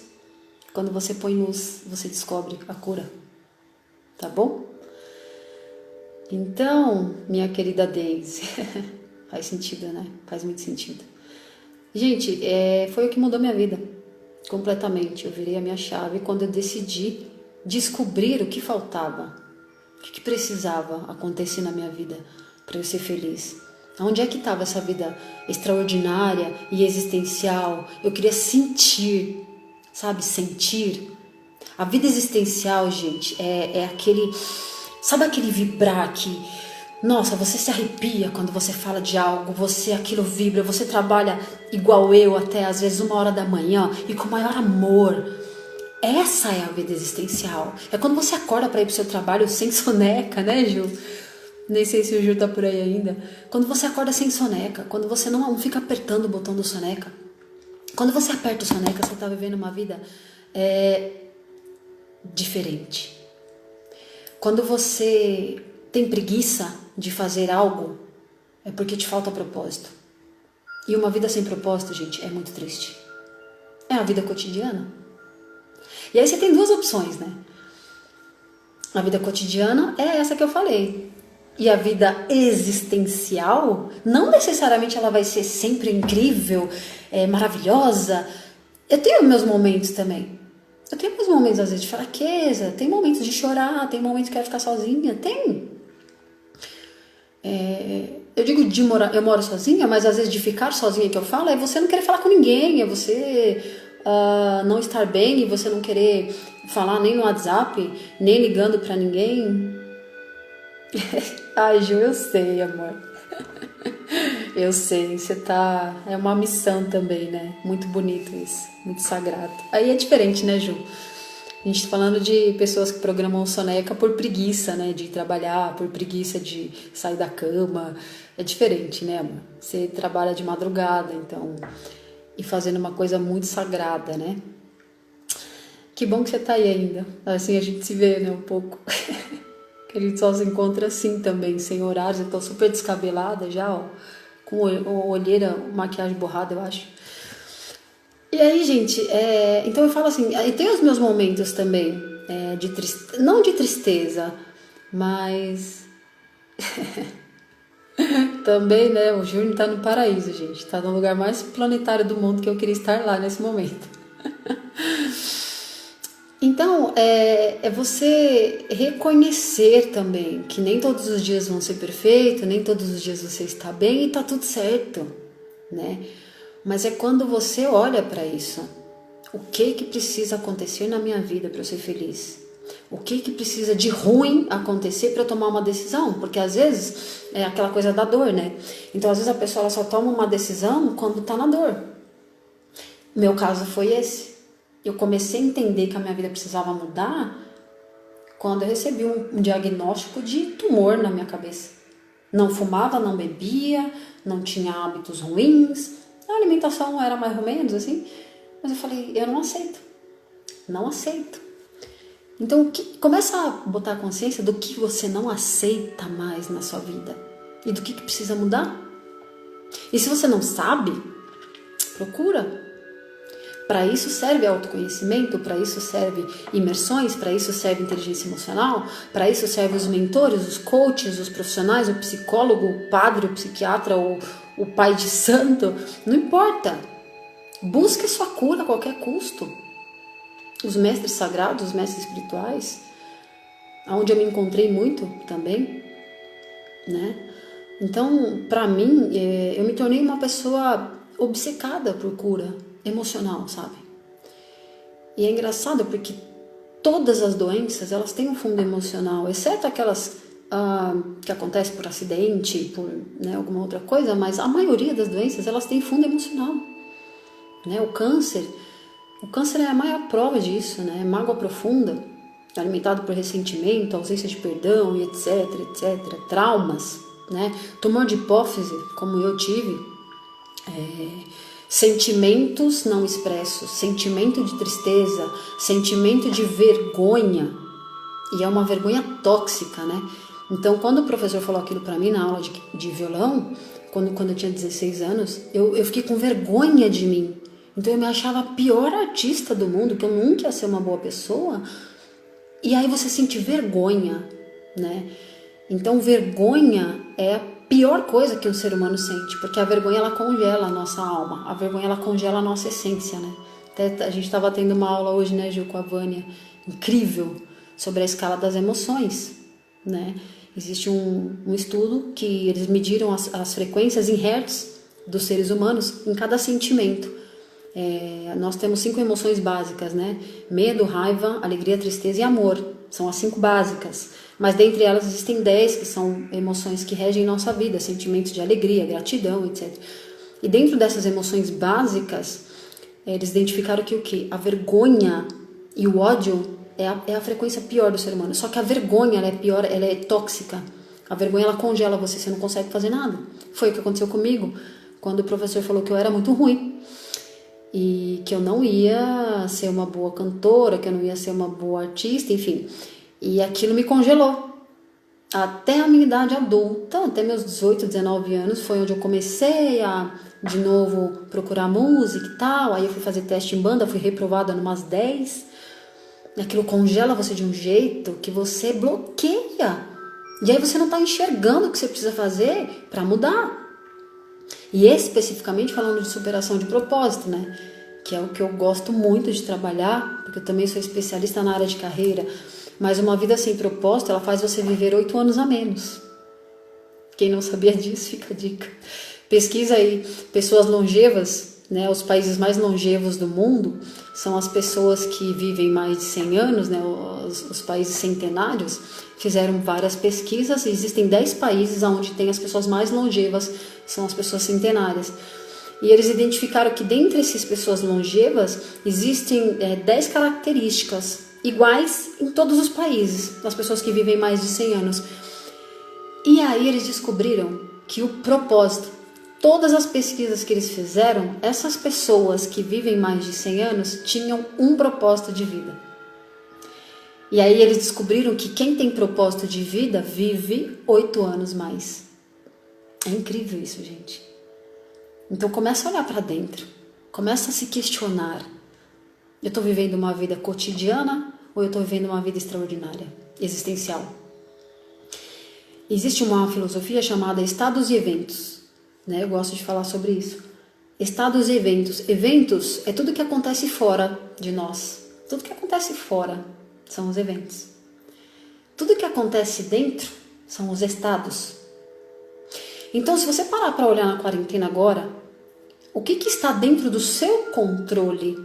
A: Quando você põe luz, você descobre a cura. Tá bom? Então, minha querida Daisy, faz sentido, né? Faz muito sentido. Gente, foi o que mudou minha vida, completamente. Eu virei a minha chave quando eu decidi descobrir o que faltava. O que precisava acontecer na minha vida para eu ser feliz? Onde é que estava essa vida extraordinária e existencial? Eu queria sentir, sabe? Sentir. A vida existencial, gente, é aquele... Sabe aquele vibrar que... Nossa, você se arrepia quando você fala de algo, aquilo vibra, você trabalha igual eu até às vezes 1h da manhã e com o maior amor. Essa é a vida existencial. É quando você acorda para ir pro seu trabalho sem soneca, né, Ju? Nem sei se o Ju tá por aí ainda. Quando você acorda sem soneca, quando você não fica apertando o botão do soneca. Quando você aperta o soneca, você tá vivendo uma vida diferente. Quando você tem preguiça de fazer algo, é porque te falta propósito. E uma vida sem propósito, gente, é muito triste. É a vida cotidiana. E aí você tem duas opções, né? A vida cotidiana é essa que eu falei. E a vida existencial, não necessariamente ela vai ser sempre incrível, maravilhosa. Eu tenho meus momentos também. Eu tenho meus momentos, às vezes, de fraqueza. Tem momentos de chorar, tem momentos que eu quero ficar sozinha. Tem. eu digo de morar, eu moro sozinha, mas às vezes de ficar sozinha que eu falo, é você não querer falar com ninguém, é você não estar bem e você não querer falar nem no WhatsApp, nem ligando pra ninguém. Ai, Ju, eu sei, amor. Eu sei, você tá... É uma missão também, né? Muito bonito isso, muito sagrado. Aí é diferente, né, Ju? A gente tá falando de pessoas que programam soneca por preguiça, né? De trabalhar, por preguiça de sair da cama. É diferente, né, amor? Você trabalha de madrugada, então... E fazendo uma coisa muito sagrada, né? Que bom que você tá aí ainda. Assim a gente se vê, né, um pouco. Que a gente só se encontra assim também, sem horários. Eu tô super descabelada já, ó. Com olheira, maquiagem borrada, eu acho. E aí, gente, então eu falo assim, tem os meus momentos também, de tristeza, não de tristeza, mas também, né, o Júnior tá no paraíso, gente, tá no lugar mais planetário do mundo que eu queria estar lá nesse momento. Então, é você reconhecer também que nem todos os dias vão ser perfeitos, nem todos os dias você está bem e tá tudo certo, né? Mas é quando você olha para isso. O que precisa acontecer na minha vida para eu ser feliz? O que precisa de ruim acontecer para eu tomar uma decisão? Porque às vezes é aquela coisa da dor, né? Então às vezes a pessoa ela só toma uma decisão quando tá na dor. Meu caso foi esse. Eu comecei a entender que a minha vida precisava mudar quando eu recebi um diagnóstico de tumor na minha cabeça. Não fumava, não bebia, não tinha hábitos ruins, a alimentação era mais ou menos assim, mas eu falei, eu não aceito, não aceito. Então começa a botar a consciência do que você não aceita mais na sua vida e do que precisa mudar. E se você não sabe, procura. Para isso serve autoconhecimento, para isso serve imersões, para isso serve inteligência emocional, para isso servem os mentores, os coaches, os profissionais, o psicólogo, o padre, o psiquiatra, o pai de santo, não importa. Busque a sua cura a qualquer custo. Os mestres sagrados, os mestres espirituais, onde eu me encontrei muito também, né? Então, para mim, eu me tornei uma pessoa obcecada por cura emocional, sabe? E é engraçado porque todas as doenças, elas têm um fundo emocional, exceto aquelas que acontecem por acidente, por alguma outra coisa, mas a maioria das doenças, elas têm fundo emocional, né? O câncer é a maior prova disso, né? Mágoa profunda, alimentado por ressentimento, ausência de perdão e etc, etc, traumas, né? Tumor de hipófise, como eu tive, sentimentos não expressos, sentimento de tristeza, sentimento de vergonha, e é uma vergonha tóxica, né? Então, quando o professor falou aquilo pra mim na aula de violão, quando eu tinha 16 anos, eu fiquei com vergonha de mim. Então eu me achava a pior artista do mundo, que eu nunca ia ser uma boa pessoa. E aí você sente vergonha, né? Então vergonha é a pior coisa que um ser humano sente, porque a vergonha ela congela a nossa alma, a vergonha ela congela a nossa essência, né? Até a gente estava tendo uma aula hoje, né, Gil, com a Vânia, incrível, sobre a escala das emoções, né? Existe um estudo que eles mediram as frequências em hertz dos seres humanos em cada sentimento. Nós temos 5 emoções básicas, né? Medo, raiva, alegria, tristeza e amor. São as 5 básicas. Mas dentre elas existem 10 que são emoções que regem nossa vida, sentimentos de alegria, gratidão, etc. E dentro dessas emoções básicas, eles identificaram que o quê? A vergonha e o ódio é a frequência pior do ser humano. Só que a vergonha ela é pior, ela é tóxica. A vergonha ela congela você não consegue fazer nada. Foi o que aconteceu comigo quando o professor falou que eu era muito ruim. E que eu não ia ser uma boa cantora, que eu não ia ser uma boa artista, enfim. E aquilo me congelou. Até a minha idade adulta, até meus 18, 19 anos, foi onde eu comecei a, de novo, procurar música e tal. Aí eu fui fazer teste em banda, fui reprovada numas 10. Aquilo congela você de um jeito que você bloqueia. E aí você não está enxergando o que você precisa fazer para mudar. E especificamente falando de superação de propósito, né? Que é o que eu gosto muito de trabalhar, porque eu também sou especialista na área de carreira. Mas uma vida sem propósito, ela faz você viver 8 anos a menos. Quem não sabia disso, fica a dica. Pesquisa aí, pessoas longevas, né? Os países mais longevos do mundo são as pessoas que vivem mais de 100 anos, né? Os países centenários. Fizeram várias pesquisas e existem 10 países onde tem as pessoas mais longevas, são as pessoas centenárias. E eles identificaram que dentre essas pessoas longevas existem 10 características iguais em todos os países, das pessoas que vivem mais de 100 anos. E aí eles descobriram que o propósito, todas as pesquisas que eles fizeram, essas pessoas que vivem mais de 100 anos tinham um propósito de vida. E aí eles descobriram que quem tem propósito de vida vive 8 anos mais. É incrível isso, gente. Então começa a olhar para dentro, começa a se questionar. Eu estou vivendo uma vida cotidiana ou eu estou vivendo uma vida extraordinária, existencial? Existe uma filosofia chamada estados e eventos, né? Eu gosto de falar sobre isso. Estados e eventos. Eventos é tudo que acontece fora de nós. Tudo que acontece fora são os eventos. Tudo que acontece dentro são os estados. Então, se você parar para olhar na quarentena agora, o que está dentro do seu controle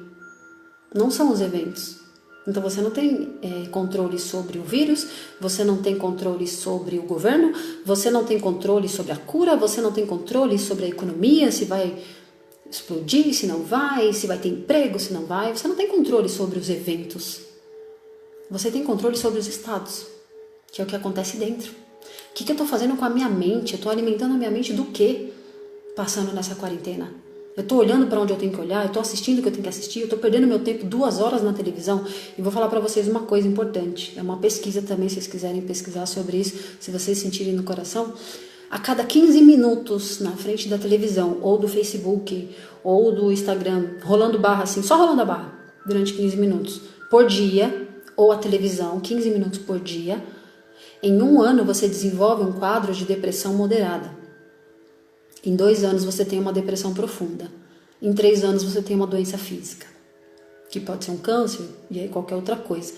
A: não são os eventos. Então, você não tem controle sobre o vírus, você não tem controle sobre o governo, você não tem controle sobre a cura, você não tem controle sobre a economia, se vai explodir, se não vai, se vai ter emprego, se não vai. Você não tem controle sobre os eventos. Você tem controle sobre os estados, que é o que acontece dentro. O que eu estou fazendo com a minha mente? Eu estou alimentando a minha mente do quê? Passando nessa quarentena. Eu estou olhando para onde eu tenho que olhar, eu estou assistindo o que eu tenho que assistir, eu estou perdendo meu tempo 2 horas na televisão. E vou falar para vocês uma coisa importante. É uma pesquisa também, se vocês quiserem pesquisar sobre isso, se vocês sentirem no coração. A cada 15 minutos na frente da televisão, ou do Facebook, ou do Instagram, rolando barra assim, só rolando a barra, durante 15 minutos por dia, ou a televisão, 15 minutos por dia, em 1 ano você desenvolve um quadro de depressão moderada. Em 2 anos você tem uma depressão profunda. Em 3 anos você tem uma doença física, que pode ser um câncer e aí qualquer outra coisa.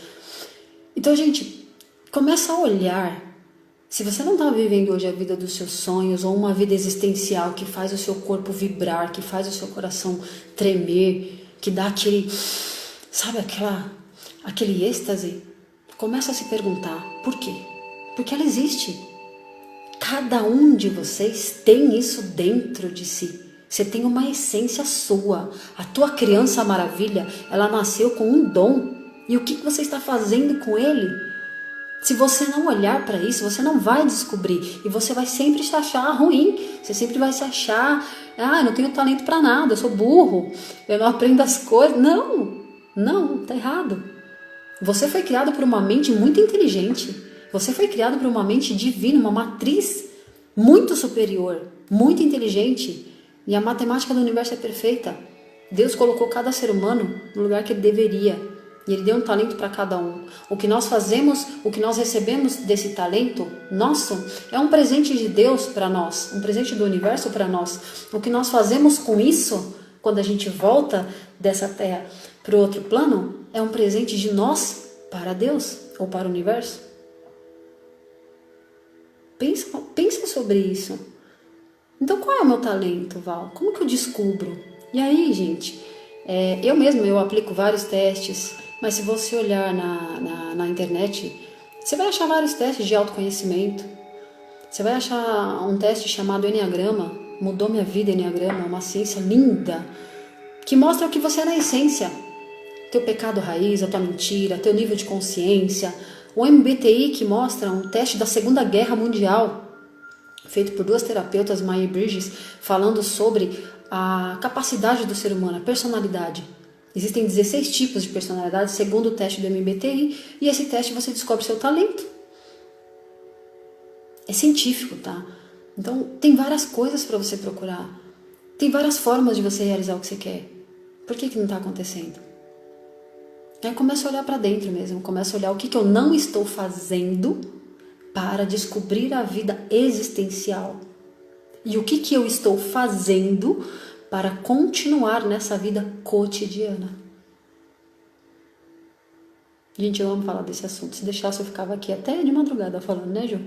A: Então, gente, começa a olhar. Se você não está vivendo hoje a vida dos seus sonhos ou uma vida existencial que faz o seu corpo vibrar, que faz o seu coração tremer, que dá aquele, sabe, aquele êxtase, começa a se perguntar por quê? Porque ela existe. Cada um de vocês tem isso dentro de si. Você tem uma essência sua. A tua criança maravilha, ela nasceu com um dom. E o que você está fazendo com ele? Se você não olhar para isso, você não vai descobrir. E você vai sempre se achar ruim. Você sempre vai se achar, eu não tenho talento para nada, eu sou burro, eu não aprendo as coisas. Não, tá errado. Você foi criado por uma mente muito inteligente. Você foi criado por uma mente divina, uma matriz muito superior, muito inteligente. E a matemática do universo é perfeita. Deus colocou cada ser humano no lugar que ele deveria. E ele deu um talento para cada um. O que nós fazemos, o que nós recebemos desse talento nosso, é um presente de Deus para nós, um presente do universo para nós. O que nós fazemos com isso, quando a gente volta dessa terra para o outro plano, é um presente de nós para Deus ou para o universo. Pensa sobre isso. Então, qual é o meu talento, Val? Como que eu descubro? E aí, gente, eu aplico vários testes, mas se você olhar na internet, você vai achar vários testes de autoconhecimento. Você vai achar um teste chamado Enneagrama, mudou minha vida, Enneagrama, uma ciência linda, que mostra o que você é na essência. Teu pecado raiz, a tua mentira, teu nível de consciência. O MBTI, que mostra um teste da Segunda Guerra Mundial, feito por 2 terapeutas, Maya e Bridges, falando sobre a capacidade do ser humano, a personalidade. Existem 16 tipos de personalidade, segundo o teste do MBTI, e esse teste você descobre seu talento. É científico, tá? Então, tem várias coisas para você procurar. Tem várias formas de você realizar o que você quer. Por que não está acontecendo? Aí começa a olhar para dentro mesmo, começa a olhar o que eu não estou fazendo para descobrir a vida existencial. E o que eu estou fazendo para continuar nessa vida cotidiana. Gente, eu amo falar desse assunto. Se deixasse eu ficava aqui até de madrugada falando, né, Ju?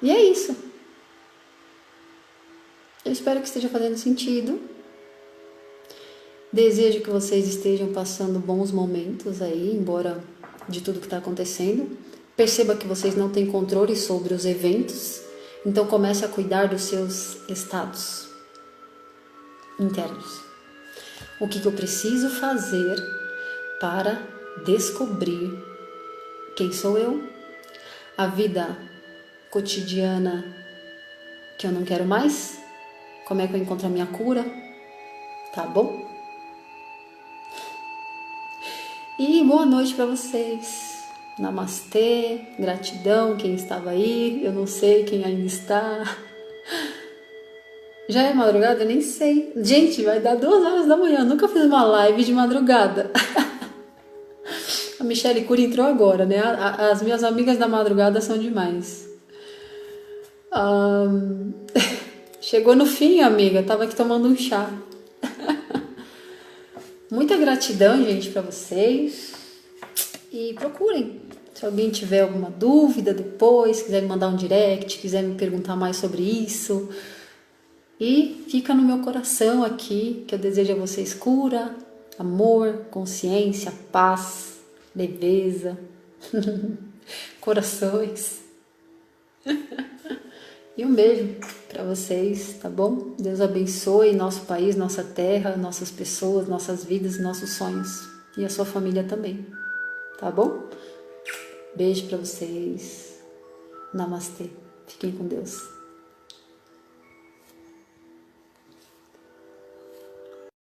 A: E é isso. Eu espero que esteja fazendo sentido. Desejo que vocês estejam passando bons momentos aí, embora de tudo que está acontecendo. Perceba que vocês não têm controle sobre os eventos, então comece a cuidar dos seus estados internos. O que eu preciso fazer para descobrir quem sou eu, a vida cotidiana que eu não quero mais, como é que eu encontro a minha cura, tá bom? E boa noite para vocês. Namastê, gratidão quem estava aí, eu não sei quem ainda está. Já é madrugada? Eu nem sei. Gente, vai dar 2 horas da manhã, eu nunca fiz uma live de madrugada. A Michelle Cury entrou agora, né? As minhas amigas da madrugada são demais. Chegou no fim, amiga, tava aqui tomando um chá. Muita gratidão, gente, para vocês. E procurem. Se alguém tiver alguma dúvida depois, quiser me mandar um direct, quiser me perguntar mais sobre isso. E fica no meu coração aqui que eu desejo a vocês cura, amor, consciência, paz, leveza, corações. E um beijo para vocês, tá bom? Deus abençoe nosso país, nossa terra, nossas pessoas, nossas vidas, nossos sonhos. E a sua família também, tá bom? Beijo para vocês. Namastê. Fiquem com Deus.